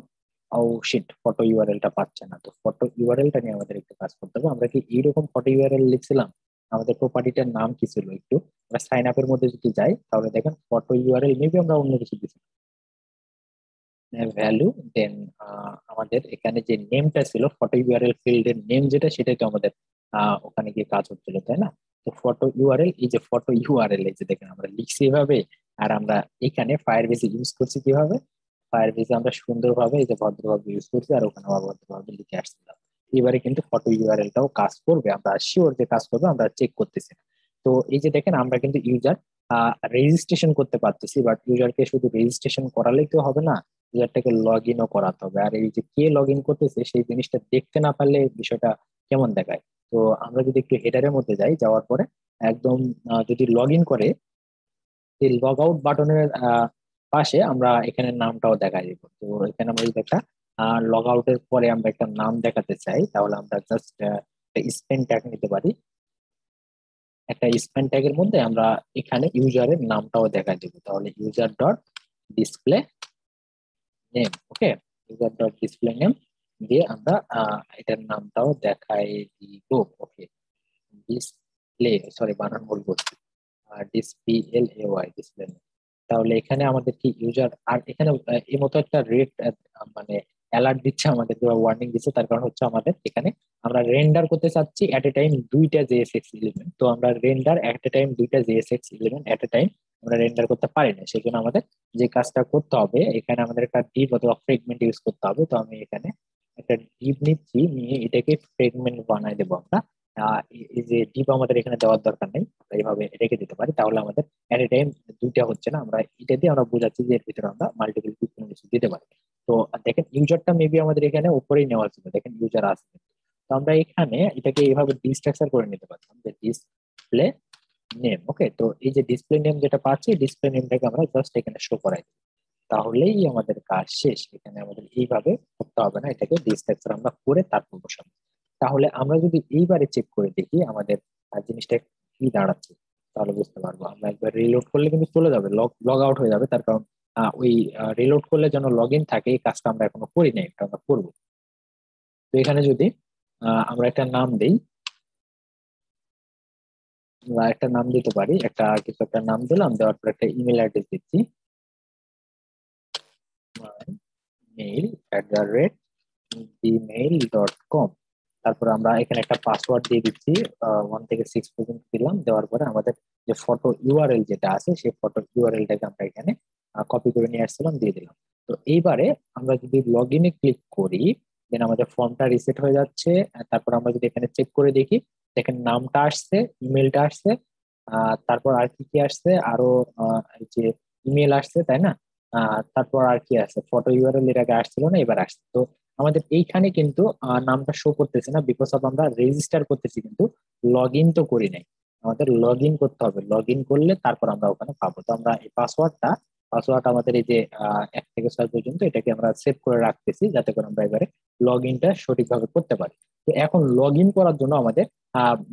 [SPEAKER 1] ও শিট, ফটো ইউআরএলটা পাচ্ছে না। তো ফটো ইউআরএলটা নিয়ে আমাদের একটু কাজ করতে হবে। আমরা কি এইরকম ফটো ইউআরএল লিখছিলাম? আমাদের প্রপার্টিটার নাম কি ছিল একটু আমরা সাইন আপের মধ্যে যদি যাই, তাহলে দেখেন ফটো ইউআরএল মেবি আমরা অন্য কিছু দিচ্ছি, ভ্যালু। দেন আমাদের এখানে যে নেমটা ছিল ফটো ইউআরএল ফিল্ডের নেম যেটা, সেটাই তো আমাদের ওখানে গিয়ে কাজ হচ্ছিল, তাই না? তো ফটো ইউআরএল, এই যে ফটো ইউআরএল, এই যে দেখেন আমরা লিখছি এভাবে। আর আমরা এখানে ফায়ারবেসে ইউজ করছি কিভাবে, ফায়ারবেসে আমরা সুন্দরভাবে এই যে ভদ্রভাবে ইউজ করছি, আর ওখানে আবার ভদ্রভাবে লিখে আসছিলাম। এবারে কিন্তু ফটো ইউআরএলটাও কাজ করবে, আমরা শিওর যে কাজ করবে, আমরা চেক করতেছি না। তো এই যে দেখেন আমরা কিন্তু ইউজার রেজিস্ট্রেশন করতে পারতেছি, বাট ইউজারকে শুধু রেজিস্ট্রেশন করালেই তো হবে না, ইউজারটাকে লগ ইনও করাতে হবে। আর এই যে কে লগ ইন করতেছে সেই জিনিসটা দেখতে না পারলে বিষয়টা কেমন দেখায়। তো আমরা যদি একটু হেডারের মধ্যে যাই, যাওয়ার পরে একদম যদি লগ ইন করে, এই লগ আউট বাটনের পাশে আমরা এখানে নামটাও দেখাই দিব। তো এখানে আমরা যদি একটা লগ আউটের পরে আমরা একটা নাম দেখাতে চাই, তাহলে আমরা জাস্ট স্পেন ট্যাগ নিতে পারি। একটা স্পেন ট্যাগের মধ্যে আমরা এখানে ইউজারের নামটাও দেখা দেবো, তাহলে ইউজার ডট ডিসপ্লে নেম। ওকে, ইউজার ডট ডিসপ্লে নেম দিয়ে আমরা এটার নামটাও দেখাই দিব। ওকে, ডিসপ্লে, সরি বানান ভুল করছি, DSPLAY, ডিসপ্লে নেম। তাহলে এখানে আমাদের কি ইউজার, আর এখানে এই মতো একটা রেট মানে অ্যালার্ট দিচ্ছে আমাদের, ওয়ার্নিং দিচ্ছে। তার কারণ হচ্ছে আমাদের এখানে আমরা রেন্ডার করতে চাচ্ছি এট এ টাইম দুইটা জেএসএক্স এলিমেন্ট। তো আমরা রেন্ডার এট এ টাইম দুইটা জেএসএক্স এলিমেন্ট এট এ টাইম আমরা রেন্ডার করতে পারি না। সেই জন্য আমাদের যে কাজটা করতে হবে, এখানে আমাদের একটা ডিভ অথবা ফ্রেগমেন্ট ইউজ করতে হবে। তো আমি এখানে একটা ডিভ নিচ্ছি, নিয়ে এটাকে ফ্রেগমেন্ট বানাই দেবো আমরা। এই যে ডিপ আমাদের এখানে দেওয়ার দরকার নেই, আমরা এইভাবে রেখে দিতে পারি। তাহলে আমাদের এট এ টাইম দুইটা হচ্ছে না, আমরা এটা দিয়ে আমরা বোঝাচ্ছি যে এর ভিতরে আমরা মাল্টিপল কোনো কিছু দিতে পারি। তো দেখেন ইউজারটা মেবি আমাদের এখানে উপরেই নেওয়া ছিল, দেখেন ইউজার আছে। তো আমরা এখানে এটাকে এইভাবে ডিস্ট্রাকচার করে নিতে পারতাম যে ডিসপ্লে নেম। ওকে, তো এই যে ডিসপ্লে নেম যেটা পাচ্ছি, ডিসপ্লে নেমটাকে আমরা জাস্ট এখানে শো করাই দিই। তাহলেই আমাদের কাজ শেষ। এখানে আমাদের এইভাবে করতে হবে না, এটাকে ডিস্ট্রাকচার আমরা করে তারপর বসাবো। তাহলে আমরা যদি এইবারে চেক করে দেখি আমাদের জিনিসটা কি দাঁড়াচ্ছে, তাহলে বুঝতে পারবো। আমরা একবার রিলোড করলে কিন্তু চলে যাবে, লগ লগ আউট হয়ে যাবে। তার কারণ ওই রিলোড করলে যেন লগ ইন থাকে, এই কাজটা আমরা এখনো করি নাই, এটা আমরা করবো। তো এখানে যদি আমরা একটা নাম দিই, বা একটা নাম দিতে পারি, একটা কিছু একটা নাম দিলাম, দেওয়ার পর একটা ইমেল অ্যাড্রেস দিচ্ছি, mail@gmail.com। তারপর আমরা এখানে একটা পাসওয়ার্ড দিয়ে দিচ্ছি, 1 থেকে 6 পর্যন্ত দিলাম। দেওয়ার পরে আমাদের যে ফটো ইউআরএল যেটা আছে, সেই ফটো ইউআরএলটাকে আমরা এখানে কপি করে নিয়ে আসছিলাম, দিয়ে দিলাম। তো এইবারে আমরা যদি লগ ইনে ক্লিক করি, দেন আমাদের ফর্মটা রিসেট হয়ে যাচ্ছে। তারপর আমরা যদি এখানে চেক করে দেখি, দেখেন নামটা আসছে, ইমেলটা আসছে, তারপর আর কি কি আসছে আরো, এই যে ইমেল আসছে তাই না, তারপর আর কি আসছে, ফটো ইউআরএল এর আগে আসছিল না, এবার আসছে। তো আমাদের এইখানে কিন্তু নামটা শো করতেছে না, বিকজ অফ আমরা রেজিস্টার করতেছি কিন্তু লগ ইন তো করি নাই। আমাদের লগ ইন করতে হবে, লগ ইন করলে তারপর আমরা ওখানে পাবো। তো আমরা এই পাসওয়ার্ড আমাদের এই যে 1 থেকে 6 পর্যন্ত এটাকে আমরা সেভ করে রাখতেছি, যাতে করে আমরা এবারে লগ ইনটা সঠিকভাবে করতে পারি। তো এখন লগ ইন করার জন্য আমাদের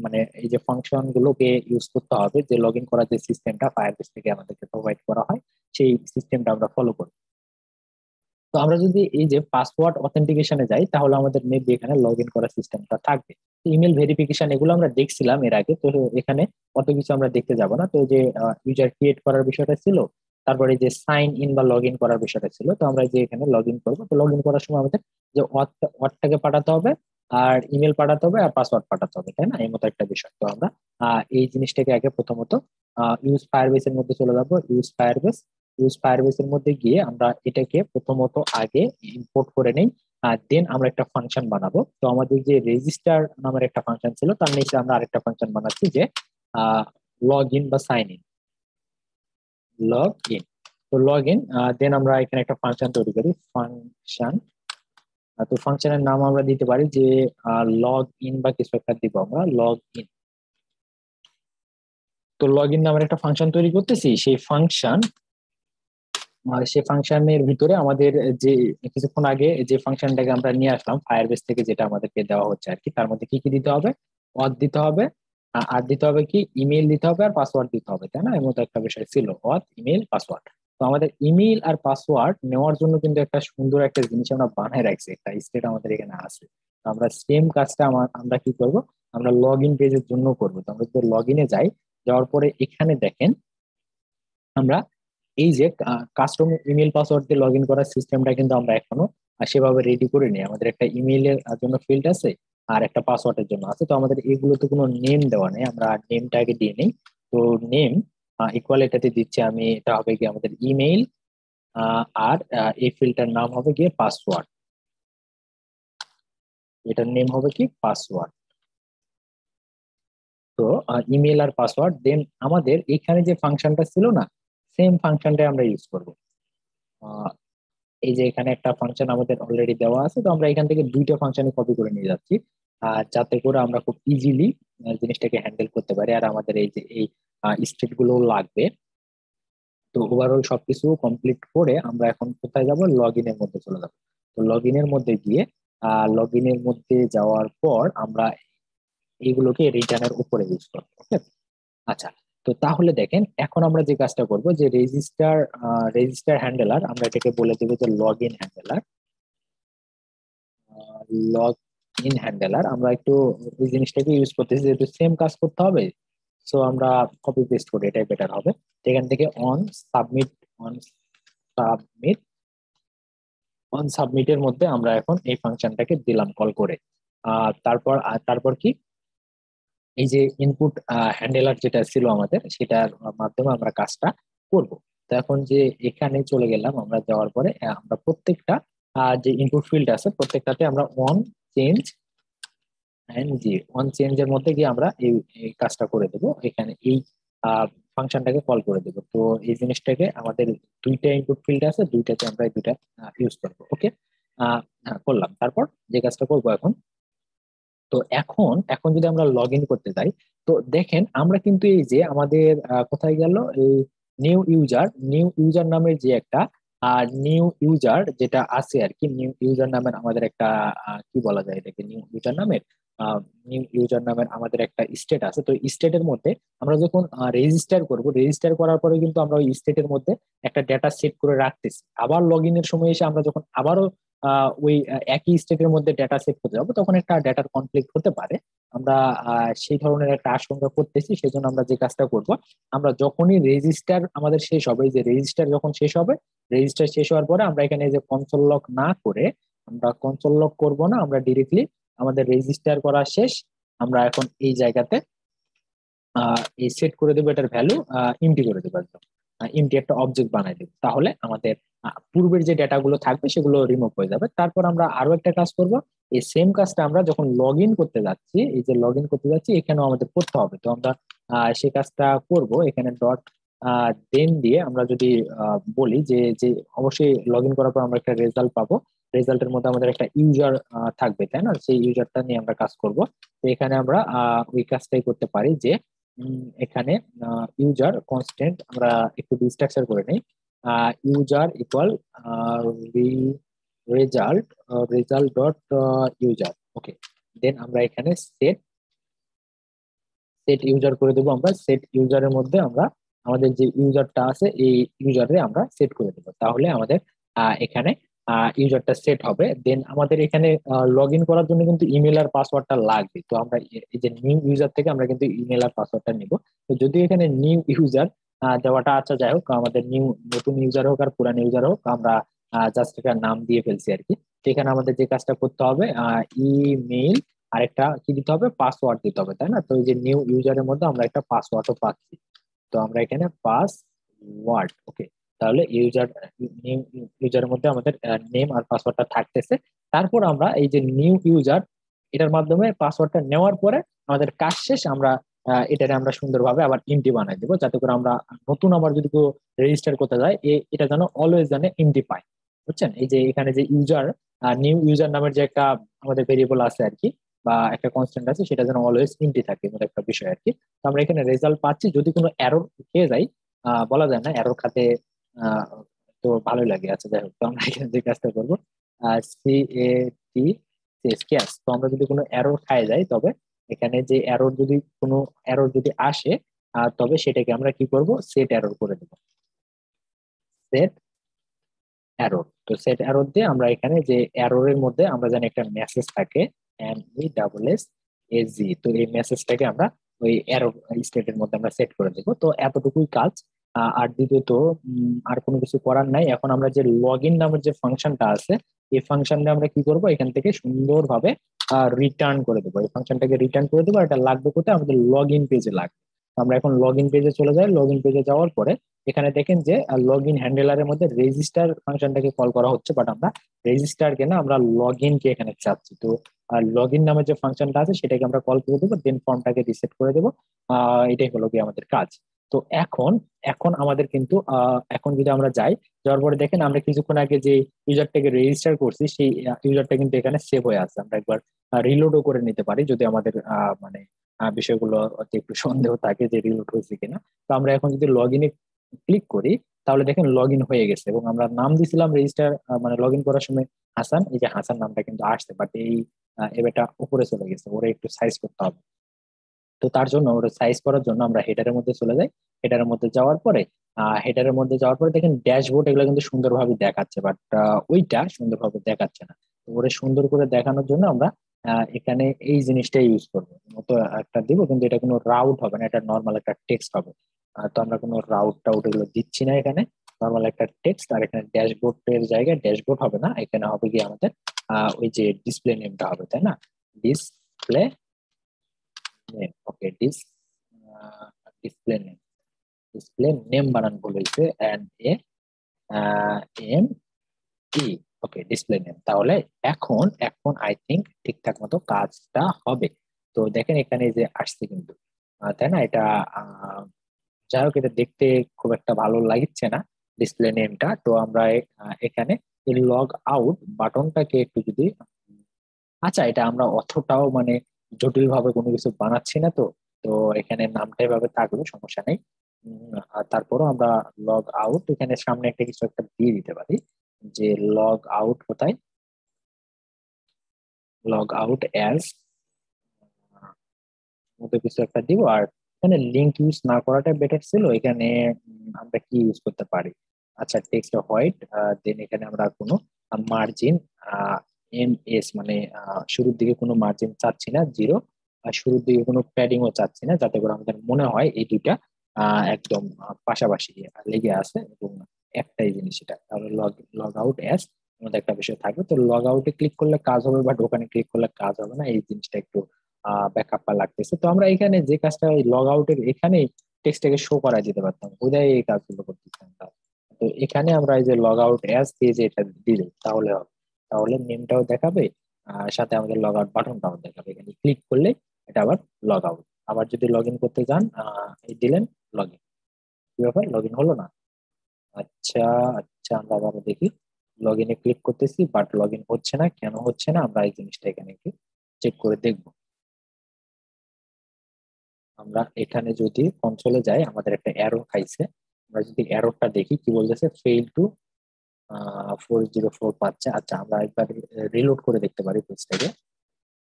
[SPEAKER 1] মানে এই যে ফাংশন গুলোকে ইউজ করতে হবে, যে লগ ইন করার যে সিস্টেমটা ফায়ারবেস থেকে আমাদেরকে প্রোভাইড করা হয়, সেই সিস্টেমটা আমরা ফলো করি। তো আমরা যদি এই যে পাসওয়ার্ড অথেন্টিকেশনে যাই, তাহলে আমাদের মেবি এখানে লগ ইন করার সিস্টেমটা থাকবে। ইমেল ভেরিফিকেশন এগুলো আমরা দেখছিলাম এর আগে, তো এখানে অত কিছু আমরা দেখতে যাব না। তো যে ইউজার ক্রিয়েট করার বিষয়টা ছিল, তারপরে যে সাইন ইন বা লগ ইন করার বিষয়টা ছিল, তো আমরা যে এখানে লগ ইন করবো, তো লগ ইন করার সময় আমাদের যে ওয়ার্ডটাকে পাঠাতে হবে, আর ইমেল পাঠাতে হবে, আর পাসওয়ার্ড পাঠাতে হবে, তাই না? এই মতো একটা বিষয়। তো আমরা এই জিনিসটাকে আগে প্রথমত ইউজ ফায়ারবেস এর মধ্যে চলে যাবো। ইউজ ফায়ারবেস এর মধ্যে গিয়ে আমরা এটাকে প্রথমত আগে ইম্পোর্ট করে নেই, আর দেন আমরা একটা ফাংশন বানাবো। তো আমাদের যে রেজিস্টার নামের একটা ফাংশন ছিল, তার নিচে আমরা আরেকটা ফাংশন বানাচ্ছি, যে লগ ইন বা সাইন ইন, লগ ইন। তো লগ ইন, দেন আমরা এখানে একটা ফাংশন তৈরি করি, ফাংশন। তো ফাংশনের নাম আমরা দিতে পারি যে লগ ইন বা কিছু একটা দিব আমরা, লগ ইন। তো লগ ইন নামের একটা ফাংশন তৈরি করতেছি, সেই ফাংশনের ভিতরে আমাদের যে কিছুক্ষণ আগে যে ফাংশনটাকে আমরা নিয়ে আসলাম ফায়ারবেস থেকে, যেটা আমাদেরকে দেওয়া হচ্ছে আর কি, তার মধ্যে কি কি দিতে হবে, অথ দিতে হবে, আর দিতে হবে কি, ইমেল দিতে হবে, আর পাসওয়ার্ড দিতে হবে, তাই না? এর মতো একটা বিষয় ছিল, অথ, ইমেল, পাসওয়ার্ড। তো আমাদের ইমেল আর পাসওয়ার্ড নেওয়ার জন্য কিন্তু একটা সুন্দর একটা জিনিস আমরা বানায় রাখছি, একটা স্টেট আমাদের এখানে আছে। তো আমরা সেম কাজটা আমরা কি করব, আমরা লগ ইন পেজের জন্য করবো। তো আমরা যদি লগ ইনে যাই, যাওয়ার পরে এখানে দেখেন আমরা এই যে কাস্টম ইমেল পাসওয়ার্ড দিয়ে লগ ইন করার সিস্টেমটা কিন্তু আমরা এখনো সেভাবে রেডি করে নিই। আমাদের একটা ইমেইলের জন্য ফিল্ড আছে, আর একটা পাসওয়ার্ডের জন্য আছে। তো আমাদের এগুলোতে কোনো নেম দেওয়া নেই, আমরা নেমটাকে দিয়ে নিই। তো নেম ইকুয়াল এটাতে দিচ্ছি আমি, এটা হবে কি আমাদের ইমেইল, আর এই ফিল্ডটার নাম হবে গিয়ে পাসওয়ার্ড, এটার নেম হবে কি পাসওয়ার্ড। তো ইমেল আর পাসওয়ার্ড, দেন আমাদের এখানে যে ফাংশনটা ছিল না, সেম ফাংশনটা আমরা ইউজ করবো। এই যে এখানে একটা ফাংশন আমাদের অলরেডি দেওয়া আছে, তো আমরা এখান থেকে দুইটা ফাংশনে কপি করে নিয়ে যাচ্ছি, আর যাতে করে আমরা খুব ইজিলি জিনিসটাকে হ্যান্ডেল করতে পারি। আর আমাদের এই যে এই স্টেট গুলো লাগবে। তো ওভারঅল সবকিছু কমপ্লিট করে আমরা এখন কোথায় যাব, লগ ইনের মধ্যে চলে যাবো। তো লগ ইনের মধ্যে গিয়ে লগ ইনের মধ্যে যাওয়ার পর আমরা এইগুলোকে রিটার্নের উপরে ইউজ করবো। ওকে, আচ্ছা। তো তাহলে দেখেন, এখন আমরা যে কাজটা করব, যে রেজিস্টার হ্যান্ডেলার, আমরা এটাকে বলে দেবো যে log in handler. Log in handler আমরা একটু ওই জিনিসটাকে ইউজ করতেছি, যেহেতু সেম কাজ করতে হবে, সো আমরা কপি পেস্ট করি, এটাই বেটার হবে। তো এখান থেকে সাবমিট অন সাবমিট সাবমিটের মধ্যে আমরা এখন এই ফাংশনটাকে দিলাম কল করে। তারপর কি, এই যে ইনপুট হ্যান্ডেলার যেটা ছিল আমাদের, সেটার মাধ্যমে আমরা কাজটা করব। তো এখন যে এখানে চলে গেলাম, আমরা যাওয়ার পরে আমরা প্রত্যেকটা যে ইনপুট ফিল্ড আছে, প্রত্যেকটাতে আমরা অন চেঞ্জ এন্ড জি, অন চেঞ্জের মধ্যে গিয়ে আমরা এই কাজটা করে দেবো, এখানে এই ফাংশনটাকে কল করে দেবো। তো এই জিনিসটাকে আমাদের দুইটা ইনপুট ফিল্ড আছে, দুইটাতে আমরা এই দুইটা ইউজ করবো। ওকে, করলাম। তারপর যে কাজটা করবো এখন, তো এখন এখন যদি আমরা লগ ইন করতে যাই, তো দেখেন আমরা কিন্তু এই যে আমাদের কোথায় গেল, এই নিউ ইউজার নামের যে একটা নিউ ইউজার যেটা আছে আর কি, নিউ ইউজার নামের আমাদের একটা কি বলা যায় এটাকে, নিউ ইউজার নামের আমাদের একটা স্টেট আছে। তো স্টেটের মধ্যে আমরা যখন রেজিস্টার করব, রেজিস্টার করার পরে কিন্তু আমরা ওই স্টেটের মধ্যে একটা ডেটা সেট করে রাখতেছি। আবার লগ ইনের সময় এসে আমরা যখন আবারও ওই একই স্টেটের মধ্যে ডেটা সেট করতে যাবো, তখন একটা ডেটার কনফ্লিক্ট হতে পারে। আমরা সেই ধরনের একটা আশঙ্কা করতেছি, সেই জন্য আমরা যে কাজটা করব, আমরা যখনই রেজিস্টার আমাদের শেষ হবে, এই যে রেজিস্টার যখন শেষ হবে, রেজিস্টার শেষ হওয়ার পরে আমরা এখানে যে কনসোল লক না করে, আমরা কনসোল লক করব না, আমরা ডিরেক্টলি আমাদের রেজিস্টার করা শেষ, আমরা এখন এই জায়গাতে এই সেট করে দেবো, এটার ভ্যালু এমটি করে দেবো, একদম এমটি একটা অবজেক্ট বানাই দেবো। তাহলে আমাদের পূর্বের যে ডেটাগুলো থাকবে সেগুলো রিমুভ হয়ে যাবে। তারপর আমরা আরো একটা কাজ করব, এই সেম কাজটা আমরা যখন লগ ইন করতে যাচ্ছি, এই যে লগ ইন করতে যাচ্ছি এখানেও আমাদের করতে হবে। তো আমরা সেই কাজটা করব এখানে ডট দেন দিয়ে আমরা যদি বলি যে যে অবশ্যই লগ ইন করার পর আমরা একটা রেজাল্ট পাবো, রেজাল্টের মধ্যে আমাদের একটা ইউজার থাকবে, তাই না? সেই ইউজারটা নিয়ে আমরা কাজ করব। তো এখানে আমরা ওই কাজটাই করতে পারি যে এখানে ইউজার কনস্ট্যান্ট আমরা একটু ডিস্ট্রাকচার করে নেই, user equal result result dot user. Okay, then আমরা এখানে সেট সেট ইউজার করে দেবো। আমরা সেট ইউজারের মধ্যে আমরা আমাদের যে ইউজারটা আছে এই ইউজারে আমরা সেট করে দেবো, তাহলে আমাদের এখানে ইউজারটা সেট হবে। দেন আমাদের এখানে লগ ইন করার জন্য কিন্তু ইমেল আর পাসওয়ার্ডটা লাগবে। তো আমরা এই যে নিউ ইউজার থেকে আমরা কিন্তু ইমেল আর পাসওয়ার্ডটা নিব। তো যদি এখানে নিউ ইউজার দেওয়াটা, আচ্ছা যাই হোক, আমাদের নতুন ইউজার হোক আর পুরান ইউজার হোক, আমরা জাস্ট একটা নাম দিয়ে ফেলছি আর কি। তো এখানে আমাদের যে কাজটা করতে হবে, ইমেইল আর একটা কি দিতে হবে, পাসওয়ার্ড দিতে হবে, তাই না? তো এই যে নিউ ইউজারের মধ্যে আমরা একটা পাসওয়ার্ডও পাচ্ছি। তো আমরা এখানে পাসওয়ার্ড, ওকে, তাহলে ইউজার নিউ ইউজারের মধ্যে আমাদের নেম আর পাসওয়ার্ডটা থাকতেছে। তারপর আমরা এই যে নিউ ইউজার এটার মাধ্যমে পাসওয়ার্ডটা নেওয়ার পরে আমাদের কাজ শেষ। আমরা এটারে আমরা সুন্দরভাবে আবার ইন্টি বানাই দেবো, যাতে করে আমরা নতুন আবার যদি কেউ রেজিস্টার করতে যায় এটা যেন অলওয়েজ জানে ইন্টি পায়। বুঝছেন? এই যে এখানে যে ইউজার নিউ ইউজার নামের যে একটা আমাদের ভেরিয়েবল আছে আর কি, বা একটা কনস্ট্যান্ট আছে, সেটা যেন অলওয়েজ ইন্টি থাকে, এমন একটা বিষয় আর কি। তো আমরা এখানে রেজাল্ট পাচ্ছি। যদি কোনো এরর খেয়ে যাই, বলা যায় না এরর খাতে, আহ, তো ভালোই লাগে। আচ্ছা যাই হোক, তো আমরা এখানে যে কাজটা করবো সি এ টি ক্যাশ, তো আমরা যদি কোনো এরর খাই যাই, তবে এখানে যে এরর যদি কোনো এরর যদি আসে, তবে সেটাকে আমরা কি করব, সেট এরর করে দেবো। সেট এরর, তো সেট এরর দিয়ে আমরা এখানে যে এররের মধ্যে আমরা জানি একটা মেসেজ থাকে, MESS, তো এই মেসেজটাকে আমরা ওই এরর স্টেটের মধ্যে আমরা সেট করে দেবো। তো এতটুকুই কাজ। আর দ্বিতীয়ত আর কোনো কিছু করার নাই। এখন আমরা যে লগ ইন নামের যে ফাংশনটা আছে, এই ফাংশনটা আমরা কি করব, এখান থেকে সুন্দরভাবে রিটার্ন করে দেবো। এই ফাংশনটাকে রিটার্ন করে দেবো। আর এটা লাগবে কোথায়, আমাদের লগ ইন পেজে লাগবে। তো আমরা এখন লগ ইন পেজে চলে যাই। লগ ইন পেজে যাওয়ার পরে এখানে দেখেন যে লগ ইন হ্যান্ডেলারের মধ্যে রেজিস্টার ফাংশনটাকে কল করা হচ্ছে, বাট আমরা রেজিস্টার কে না, আমরা লগ ইন কে এখানে চাচ্ছি। তো লগ ইন নামের যে ফাংশনটা আছে সেটাকে আমরা কল করে দেবো, দেন ফর্মটাকে রিসেট করে দেবো। এটাই হলো কি আমাদের কাজ। তো এখন এখন আমাদের কিন্তু এখন যদি আমরা যাই, যাওয়ার পরে দেখেন আমরা কিছুক্ষণ আগে যে ইউজারটাকে রেজিস্টার করছি সেই ইউজারটা কিন্তু এখানে সেভ হয়ে আছে। আমরা একবার রিলোডও করে নিতে পারি যদি আমাদের মানে বিষয়গুলো একটু সন্দেহ থাকে যে রিলোড হয়েছে কিনা। তো আমরা এখন যদি লগ ইনে ক্লিক করি, তাহলে দেখেন লগ ইন হয়ে গেছে, এবং আমরা নাম দিছিলাম রেজিস্টার, মানে লগ ইন করার সময় হাসান, এই যে হাসান নামটা কিন্তু আসছে, বাট এই এবারটা উপরে চলে গেছে, ওরা একটু সাইজ করতে হবে। তো তার জন্য ওটা সাইজ করার জন্য আমরা হেডারের মধ্যে চলে যাই। হেডারের মধ্যে যাওয়ার পরে হেডারের মধ্যে যাওয়ার পরে দেখেন ড্যাশবোর্ড এগুলো কিন্তু সুন্দরভাবে দেখাচ্ছে, বাট ওইটা সুন্দরভাবে দেখাচ্ছে না। তো ওরে সুন্দর করে দেখানোর জন্য আমরা এখানে এই জিনিসটা ইউজ করবো, মতো একটা দিব, কিন্তু এটা কোনো রাউট হবে না, এটা নর্মাল একটা টেক্সট হবে। তো আমরা কোনো রাউট টাউট এগুলো দিচ্ছি না এখানে, নর্মাল একটা টেক্সট। আর এখানে ড্যাশবোর্ডের জায়গায় ড্যাশবোর্ড হবে না, এখানে হবে কি আমাদের ওই যে ডিসপ্লে নেমটা হবে, তাই না? Display name, okay, display name, display name বানান ভুল হয়েছে, and M E, okay, display name. তাহলে এখন এখন আই থিঙ্ক ঠিকঠাক মতো কাজটা হবে। তো দেখেন এখানে যে আসছে কিন্তু, তাই না? এটা যাই হোক, এটা দেখতে খুব একটা ভালো লাগছে না ডিসপ্লে নেমটা। তো আমরা এখানে লগ আউট বাটনটাকে একটু যদি, আচ্ছা এটা আমরা অতটাও মানে জটিল ভাবে কোনো কিছু বানাচ্ছি না। তো তো এখানে নামটা এভাবে থাকবে, সমস্যা নেই। আর তারপরও আমরা লগ আউট এখানে সামনে একটা কিছু একটা দিয়ে দিতে পারি, যে লগ আউট কোথায়, লগ আউট অ্যাজ মতো কিছু একটা দিব। আর এখানে লিঙ্ক ইউজ না করাটা বেটার ছিল। এখানে আমরা কি ইউজ করতে পারি, আচ্ছা টেক্সট হোয়াইট, দেন এখানে আমরা কোনো মার্জিন MS, মানে শুরুর দিকে কোনো মার্জিন চাচ্ছি না, জিরো। আর শুরুর দিকে কোনো প্যাডিংও চাচ্ছি না, যাতে করে আমাদের মনে হয় এই দুইটা একদম পাশাপাশি লেগে আছে এবং একটাই জিনিস এটা। তাহলে লগ লগ আউট অ্যাজ আমাদের একটা বিষয় থাকবে। তো লগ আউটে ক্লিক করলে কাজ হবে, বাট ওখানে ক্লিক করলে কাজ হবে না, এই জিনিসটা একটু ব্যাকআপ লাগতেছে। তো আমরা এখানে যে কাজটা লগ আউটের এখানে টেক্সটটাকে শো করা যেতে পারতাম, বোধহয় এই কাজগুলো করতেছি আমরা। তো এখানে আমরা এই যে লগ আউট অ্যাজ দিয়ে যে এটা দিলে তাহলে হবে, তাহলে নেমটাও দেখাবে আর সাথে আমাদের লগ আউট বাটনটাও দেখাবে। এখানে ক্লিক করলে এটা আবার লগ আউট। আবার যদি লগ ইন করতে যান এই দিলেন লগ ইন। কি ব্যাপার, লগ ইন হলো না? আচ্ছা, আচ্ছা, আমরা আবার দেখি। লগ ইনে ক্লিক করতেছি বাট লগ ইন হচ্ছে না, কেন হচ্ছে না আমরা এই জিনিসটা এখানে একটু চেক করে দেখবো। আমরা এখানে যদি কনসোলে যাই, আমাদের একটা অ্যারো খাইছে। আমরা যদি অ্যারোটা দেখি কি বলতেছে, ফেইল টু 404 পাচ্ছে। আচ্ছা, আমরা একবার রিলোড করে দেখতে পারি পেজটাকে।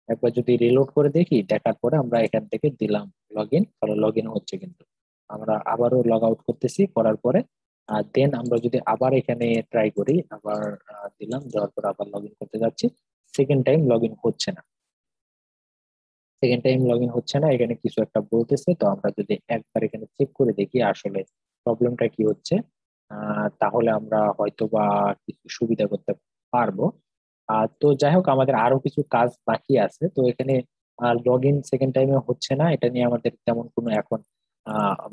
[SPEAKER 1] একবার যদি রিলোড করে দেখি, দেখার পরে আমরা এখান থেকে দিলাম লগ ইন, তাহলে লগ ইন হচ্ছে। কিন্তু আমরা আবারও লগ আউট করতেছি, করার পরে দেন আমরা যদি আবার এখানে ট্রাই করি, আবার দিলাম, দেওয়ার পর আবার লগ ইন করতে যাচ্ছি, সেকেন্ড টাইম লগ ইন হচ্ছে না। সেকেন্ড টাইম লগ ইন হচ্ছে না, এখানে কিছু একটা বলতেছে। তো আমরা যদি একবার এখানে চেক করে দেখি আসলে প্রবলেমটা কি হচ্ছে, তাহলে আমরা হয়তো বা কিছু সুবিধা করতে পারবো। তো যাই হোক, আমাদের আরো কিছু কাজ বাকি আছে। তো এখানে লগ ইন সেকেন্ড টাইমে হচ্ছে না, এটা নিয়ে আমাদের তেমন কোনো এখন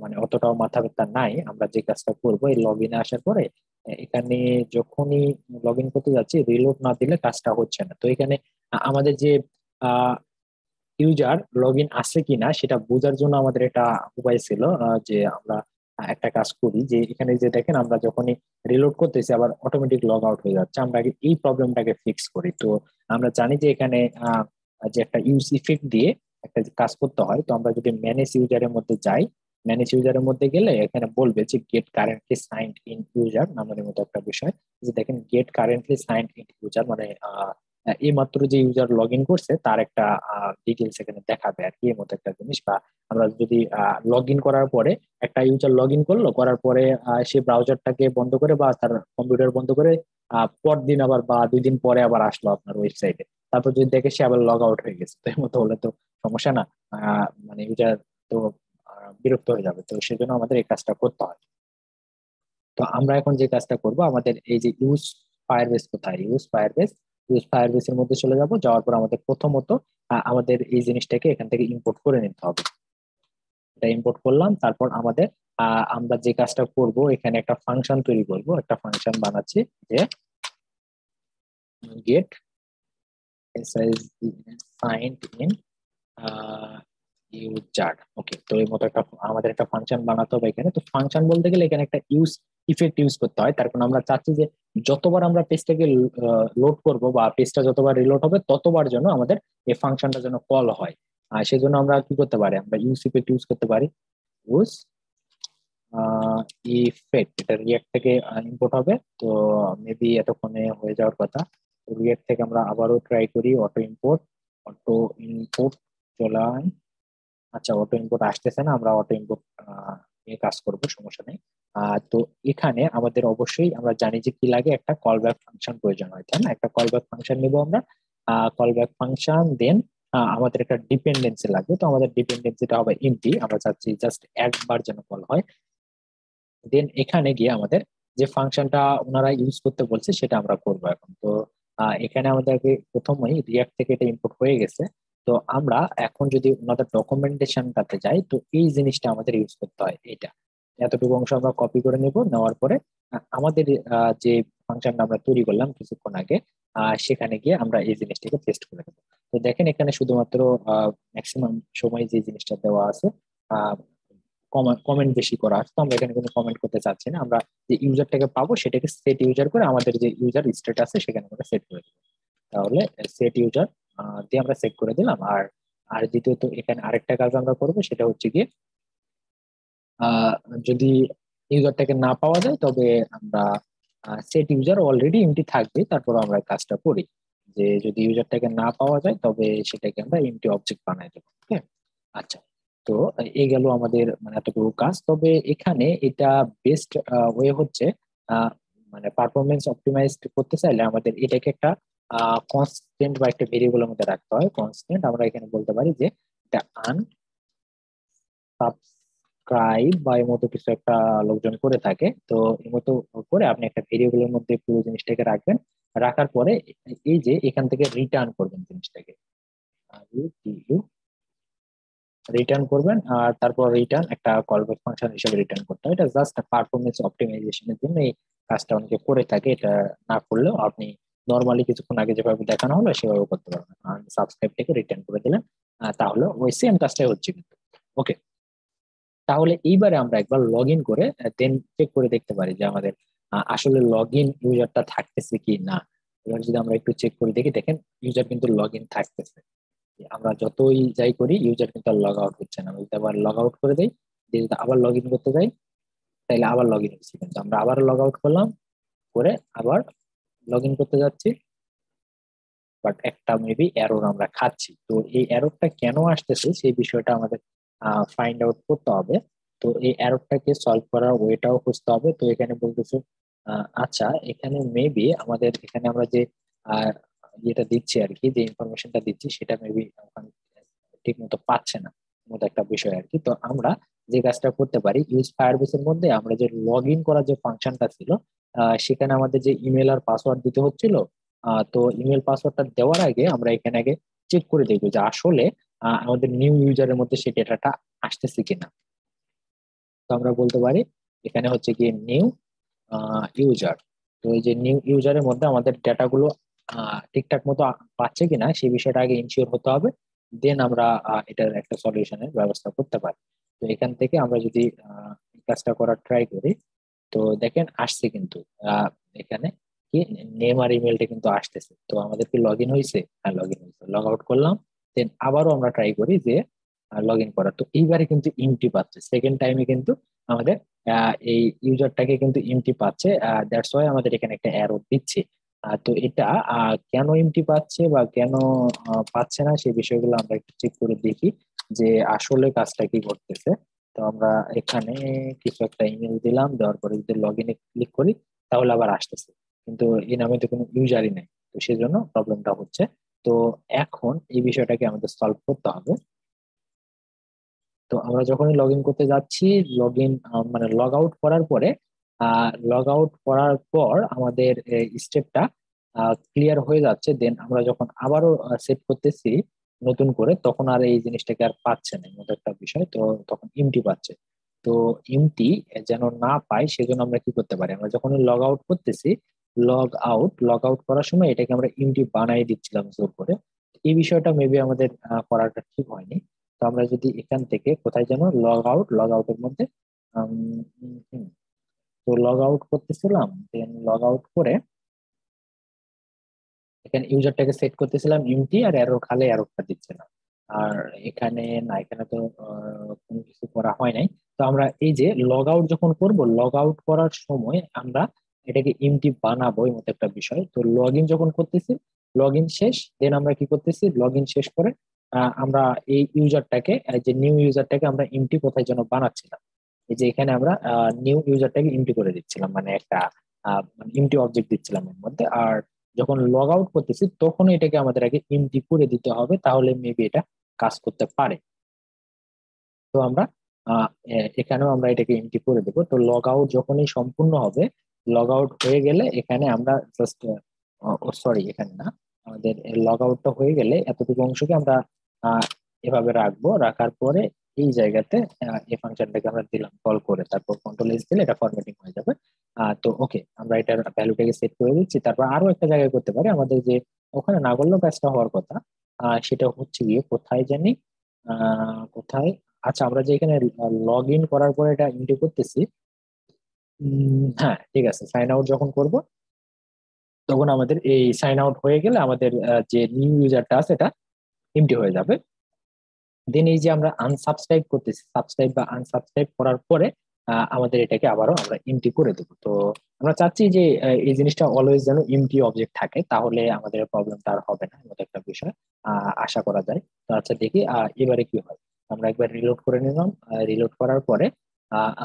[SPEAKER 1] মানে অতটাও মাথা ব্যথা নাই। আমরা যে কাজটা করবো, এই লগ ইনে আসার পরে এখানে যখনই লগ ইন করতে যাচ্ছি, রিলোড না দিলে কাজটা হচ্ছে না। তো এখানে আমাদের যে ইউজার লগ ইন আছে কিনা সেটা বোঝার জন্য আমাদের একটা উপায় ছিল, যে আমরা একটা কাজ করি, যে এখানে যে দেখেন আমরা যখনই রিলোড করতেছি আবার অটোমেটিক লগ আউট হয়ে যাচ্ছে, আমরা আগে এই প্রবলেমটাকে ফিক্স করি। তো আমরা জানি যে এখানে যে একটা ইউজ ইফেক্ট দিয়ে একটা কাজ করতে হয়। তো আমরা যদি ম্যানেজ ইউজারের মধ্যে যাই, ম্যানেজ ইউজারের মধ্যে গেলে এখানে বলবে যে get currently signed in user নামের মতো একটা বিষয়। যে দেখেন get currently signed in user মানে এই মাত্র যে ইউজার লগ ইন করছে তার একটা ডিটেলস এখানে দেখাবে আর কি, এর মতো একটা জিনিস। বা আমরা যদি লগ ইন করার পরে একটা ইউজার লগ ইন করলো, করার পরে সে ব্রাউজারটাকে বন্ধ করে বা তার কম্পিউটার বন্ধ করে পরদিন আবার বা 2 দিন পরে আবার আসলো আপনার ওয়েবসাইটে, তারপর যদি দেখে সে আবার লগ আউট হয়ে গেছে, তো এর মতো হলে তো সমস্যা না? মানে ইউজার তো বিরক্ত হয়ে যাবে। তো সেজন্য আমাদের এই কাজটা করতে হয়। তো আমরা এখন যে কাজটা করব, আমাদের এই যে ইউজ ফায়ারবেস, কোথায় ইউজ ফায়ারবেস, ইউজ ফায়ারবেস এর মধ্যে চলে যাব। যাওয়ার পর আমাদের প্রথমত আমাদের এই জিনিসটাকে এখান থেকে ইম্পোর্ট করে নিতে হবে। এটা ইম্পোর্ট করলাম, তারপর আমাদের আমরা যে কাজটা করব, এখানে একটা ফাংশন তৈরি করব, একটা ফাংশন বানাচ্ছি যে গেট সাইন্ড ইন ইউজার। ওকে, তো এই মতো একটা আমাদের একটা ফাংশন বানাতে হবে এখানে। তো ফাংশন বলতে গেলে এখানে একটা ইউজ ইফেক্ট ইউজ করতে হয়। তার কারণ আমরা চাচ্ছি যে যতবার আমরা পেজটাকে লোড করব বা পেজটা যতবার রিলোড হবে ততবার যেন আমাদের এই ফাংশনটা যেন কল হয়। আর সেজন্য আমরা কি করতে পারি, আমরা ইউজ ইফেক্ট ইউজ করতে পারি। ইউজ ইফেক্ট, এটা রিয়েক্ট থেকে ইম্পোর্ট হবে। তো মেবি এতক্ষণে হয়ে যাওয়ার কথা। রিয়েক্ট থেকে আমরা আবারও ট্রাই করি অটো ইম্পোর্ট। অটো ইম্পোর্ট চলে আয়। আচ্ছা, অটো ইনপুট আসতেছে না, আমরা অটো ইনপুট নিয়ে কাজ করব, সমস্যা নেই। তো এখানে আমাদের অবশ্যই আমরা জানি যে কি লাগে, একটা কল ব্যাক ফাংশন প্রয়োজন হয়, তাই না? একটা কল ব্যাক ফাংশন নিব আমরা। কল ব্যাক ফাংশন দেন আমাদের একটা ডিপেন্ডেন্সি লাগবে। তো আমাদের ডিপেন্ডেন্সিটা হবে এমটি, আমরা চাচ্ছি জাস্ট একবার যেন কল হয়। দেন এখানে গিয়ে আমাদের যে ফাংশনটা ওনারা ইউজ করতে বলছে সেটা আমরা করবো এখন। তো এখানে আমাদেরকে প্রথমেই রিয়াক্ট থেকে এটা ইম্পোর্ট হয়ে গেছে। তো আমরা এখন যদি ওনাদের ডকুমেন্টেশনটাতে যাই, তো এই জিনিসটা আমাদের ইউজ করতে হয়। এটা এতটুকু অংশ আমরা কপি করে নেব, নেওয়ার পরে আমাদের যে ফাংশনটা আমরা তৈরি করলাম কিছুক্ষণ আগে, সেখানে গিয়ে আমরা এই জিনিসটাকে পেস্ট করে দেবো। তো দেখেন এখানে শুধুমাত্র ম্যাক্সিমাম সময় যে জিনিসটা দেওয়া আছে, কমেন্ট বেশি করা আছে। তো আমরা এখানে কোনো কমেন্ট করতে চাচ্ছি না, আমরা যে ইউজারটাকে পাবো সেটাকে সেট ইউজার করে আমাদের যে ইউজার স্টেট আছে সেখানে আমরা সেট করে দেবো। তাহলে সেট ইউজার দিয়ে আমরা সেট করে দিলাম। আর আর দ্বিতীয়ত এখানে আরেকটা কাজ আমরা করবো, সেটা হচ্ছে গিয়ে আহ, যদি ইউজারটাকে না পাওয়া যায় তবে আমরা সেট ইউজার অলরেডি এমটি থাকবে, তারপর আমরা এই কাজটা করি যে যদি ইউজারটাকে না পাওয়া যায় তবে সেটাকে আমরা এমটি অবজেক্ট বানাই দেবো। ঠিক আছে? আচ্ছা, তো এই গেল আমাদের মানে এতটুকু কাজ। তবে এখানে এটা বেস্ট ওয়ে হচ্ছে আহ, মানে পারফরমেন্স অপটিমাইজ করতে চাইলে আমাদের এটাকে একটা কনস্ট্যান্ট বা একটা ভেরিয়েবলের মধ্যে রাখতে হয়। কনস্ট্যান্ট আমরা এখানে বলতে পারি যে এটা সাবস্ক্রাইব বা এর মতো কিছু একটা লোকজন করে থাকে। তো এর মতো করে আপনি একটা ভেরিয়েবলের মধ্যে পুরো জিনিসটাকে রাখবেন। রাখার পরে এই যে এখান থেকে রিটার্ন করবেন জিনিসটাকে, রিটার্ন করবেন, আর তারপর রিটার্ন একটা কলব্যাক ফাংশন হিসেবে রিটার্ন করতে হয়। এটা জাস্ট পারফরমেন্স অপটিমাইজেশনের জন্য এই কাজটা অনেকে করে থাকে। এটা না করলেও আপনি নর্মালি কিছুক্ষণ আগে যেভাবে দেখানো হলো সেভাবে করতে পারবেন। সাবস্ক্রাইব থেকে রিটার্ন করে দিলেন, তাহলে ওই সেম কাজটাই হচ্ছে কিন্তু। ওকে, তাহলে এইবারে আমরা একবার লগ ইন করে দেন চেক করে দেখতে পারি যে আমাদের আসলে লগ ইন ইউজারটা থাকতেছে কি না। এবার যদি আমরা একটু চেক করে দেখি, দেখেন ইউজার কিন্তু লগ ইন থাকতেছে। আমরা যতই যাই করি ইউজার কিন্তু আর লগ আউট হচ্ছে না। আমি যদি আবার লগ আউট করে দেই, দিয়ে যদি আবার লগ ইন করতে যাই, তাহলে আবার লগ ইন হচ্ছে। কিন্তু আমরা আবার লগ আউট করলাম, করে আবার লগ ইন করতে যাচ্ছি, বাট একটা মেবি এরর আমরা খাচ্ছি। তো এই এররটা কেন আসতেছে সেই বিষয়টা আমাদের ফাইন্ড আউট করতে হবে। তো এই এররটাকে সলভ করার ওয়েটাও খুঁজতে হবে। তো এখানে বলতেছে আচ্ছা, এখানে মেবি আমাদের এখানে আমরা যে আহ, যেটা দিচ্ছি আর কি, যে ইনফরমেশনটা দিচ্ছি সেটা মেবি ঠিক মতো পাচ্ছে না, মতো একটা বিষয় আর কি। তো আমরা যে কাজটা করতে পারি, ইউজ ফায়ারবেস এর মধ্যে আমরা যে লগ ইন করার যে ফাংশনটা ছিল, সেখানে আমাদের যে ইমেল আর পাসওয়ার্ড দিতে হচ্ছিল, তো ইমেল পাসওয়ার্ডটা দেওয়ার আগে আমরা এখানে আগে চেক করে দেখবো যে আসলে আমাদের নিউ ইউজারের মধ্যে সেই ডেটাটা আসতেছে কিনা। তো আমরা বলতে পারি এখানে হচ্ছে গিয়ে নিউ ইউজার। তো এই যে নিউ ইউজারের মধ্যে আমাদের ডেটাগুলো ঠিকঠাক মতো পাচ্ছে কিনা সেই বিষয়টা আগে ইনশিওর হতে হবে। দেন আমরা এটার একটা সলিউশনের ব্যবস্থা করতে পারি। তো এখান থেকে আমরা যদি এই কাজটা করার ট্রাই করি, তো দেখেন আসছে কিন্তু এখানে কি নেম আর ইমেলটা কিন্তু আসতেছে। তো আমাদের কি লগ ইন হয়েছে? হ্যাঁ, লগ ইন হয়েছে। লগ আউট করলাম, দেন আবারও আমরা ট্রাই করি যে লগ ইন করার। তো এইবারে কিন্তু ইমটি পাচ্ছে, সেকেন্ড টাইমে কিন্তু আমাদের এই ইউজারটাকে কিন্তু ইমটি পাচ্ছে। দ্যাটস ওয়াই আমাদের এখানে একটা এরর দিচ্ছে। তো এটা কেন ইমটি পাচ্ছে বা কেন পাচ্ছে না সেই বিষয়গুলো আমরা একটু চেক করে দেখি যে আসলে কাজটা কি করতেছে। তো আমরা এখানে কিছু একটা ইমেল দিলাম, দেওয়ার পরে যদি লগ ইনে ক্লিক করি তাহলে আবার আসতেছে, কিন্তু এই নামে তো কোনো ইউজারই নেই। তো সেজন্য প্রবলেমটা হচ্ছে। তো এখন এই বিষয়টাকে আমাদের সলভ করতে হবে। তো আমরা যখনই লগ ইন করতে যাচ্ছি, লগ ইন মানে লগ আউট করার পরে, লগ আউট করার পর আমাদের স্টেপটা ক্লিয়ার হয়ে যাচ্ছে। দেন আমরা যখন আবারও সেট করতেছি নতুন করে, তখন আর এই জিনিসটাকে আর পাচ্ছে না, এমন একটা বিষয়। তো তখন ইমটি পাচ্ছে। তো ইমটি যেন না পাই সেজন্য আমরা কি করতে পারি, আমরা যখন লগ আউট করতেছি, লগ আউট করার সময় এটাকে আমরা ইমটি বানাই দিচ্ছিলাম জোর করে। এই বিষয়টা মেবি আমাদের করাটা ঠিক হয়নি। তো আমরা যদি এখান থেকে কোথায় যেন লগ আউটের মধ্যে উম, হুম, তো লগ আউট করতেছিলাম, দেন লগ আউট করে এখানে ইউজারটাকে সেট করতেছিলাম এমটি, আর এরর খালে এররটা দিচ্ছে না। আর এখানে না, এখানে তো কোনো কিছু করা হয় নাই। তো আমরা এই যে লগ আউট যখন করব, লগ আউট করার সময় আমরা এটাকে এমটি বানাবো এই মতো একটা বিষয়। তো লগ ইন যখন করতেছি, লগ ইন শেষ, দেন আমরা কি করতেছি, লগ ইন শেষ করে আমরা এই ইউজারটাকে, যে নিউ ইউজারটাকে আমরা এমটি কোথায় যেন বানাচ্ছিলাম। এই যে এখানে আমরা নিউ ইউজারটাকে এমটি করে দিচ্ছিলাম, মানে একটা এমটি অবজেক্ট দিচ্ছিলাম এর মধ্যে। আর যখন লগ আউট করতেছি তখন এটাকে আমাদের আগে এমটি করে দিতে হবে, তাহলে মেবি এটা কাজ করতে পারে। তো আমরা এখানেও আমরা এটাকে এমটি করে দেবো। তো লগ আউট যখনই সম্পূর্ণ হবে, লগ আউট হয়ে গেলে এখানে আমরা জাস্ট, সরি এখানে না, আমাদের লগ আউটটা হয়ে গেলে এতটুকু অংশকে আমরা আহ, এভাবে রাখবো। রাখার পরে এই জায়গাতে এই ফাংশনটাকে আমরা দিলাম কল করে, তারপর কন্ট্রোল এস দিলে এটা ফরম্যাটিং হয়ে যাবে। তো ওকে, আমরা এটার ভ্যালুটাকে সেট করে দিচ্ছি। তারপর আরো একটা জায়গায় করতে পারি আমাদের, যে ওখানে না করলেও কাজটা হওয়ার কথা। সেটা হচ্ছে গিয়ে কোথায় জানি, কোথায়, আচ্ছা আমরা যে এখানে লগ ইন করার পরে এটা এন্ট্রি করতেছি, হ্যাঁ ঠিক আছে, সাইন আউট যখন করব তখন আমাদের এই সাইন আউট হয়ে গেলে আমাদের যে নিউ ইউজারটা আছে এটা এমটি হয়ে যাবে। দেন এই যে আমরা আনসাবস্ক্রাইব করতেছি, সাবস্ক্রাইব বা আনসাবস্ক্রাইব করার পরে আমাদের এটাকে আবারও আমরা এমটি করে দেবো। তো আমরা চাচ্ছি যে এই জিনিসটা অলওয়েজ যেন এমটি অবজেক্ট থাকে, তাহলে আমাদের প্রবলেমটা আর হবে না, এমন একটা বিষয় আশা করা যায়। তো আচ্ছা দেখি এবারে কি হয়। আমরা একবার রিলোড করে নিলাম, রিলোড করার পরে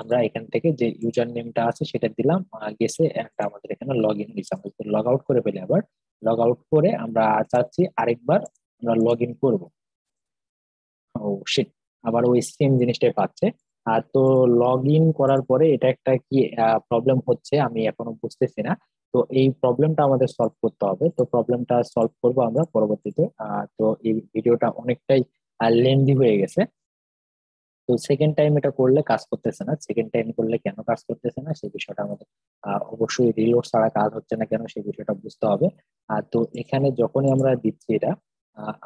[SPEAKER 1] আমরা এখান থেকে যে ইউজার নেমটা আছে সেটা দিলাম, গেছে একটা আমাদের এখানে লগ ইন হয়েছে। আমরা লগ আউট করে ফেলি, আবার লগ আউট করে আমরা চাচ্ছি আরেকবার আমরা লগ ইন করবো। ও শিট, আবার ওই সেম জিনিসটাই পাচ্ছে। আর তো লগ ইন করার পরে এটা একটা কি প্রবলেম হচ্ছে আমি এখনো বুঝতেছি না। তো এই প্রবলেমটা আমাদের সলভ করতে হবে। তো প্রবলেমটা সলভ করব আমরা পরবর্তীতে। তো এই ভিডিওটা অনেকটাই লেন্দি হয়ে গেছে। তো সেকেন্ড টাইম এটা করলে কাজ করতেছে না, সেকেন্ড টাইম করলে কেন কাজ করতেছে না সেই বিষয়টা আমাদের অবশ্যই রিলোড ছাড়া কাজ হচ্ছে না কেন সেই বিষয়টা বুঝতে হবে। তো এখানে যখনই আমরা দিচ্ছি এটা,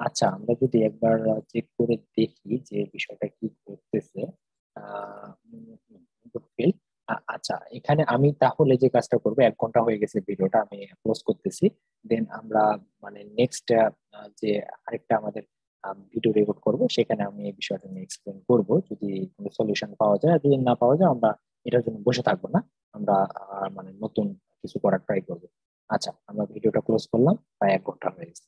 [SPEAKER 1] আচ্ছা আমরা যদি একবার চেক করে দেখি যে বিষয়টা কি করতেছে। আহ, উম, good field। আচ্ছা এখানে আমি তাহলে যে কাজটা করবো, 1 ঘন্টা হয়ে গেছে ভিডিওটা, আমি ক্লোজ করতেছি। দেন আমরা মানে নেক্সট যে আরেকটা আমাদের ভিডিও রেকর্ড করব, সেখানে আমি এই বিষয়টা নিয়ে এক্সপ্লেন করব। যদি কোনো সলিউশন পাওয়া যায়, আর যদি না পাওয়া যায় আমরা এটার জন্য বসে থাকবো না, আমরা মানে নতুন কিছু করার ট্রাই করবো। আচ্ছা আমরা ভিডিওটা ক্লোজ করলাম, প্রায় 1 ঘন্টা হয়ে গেছে।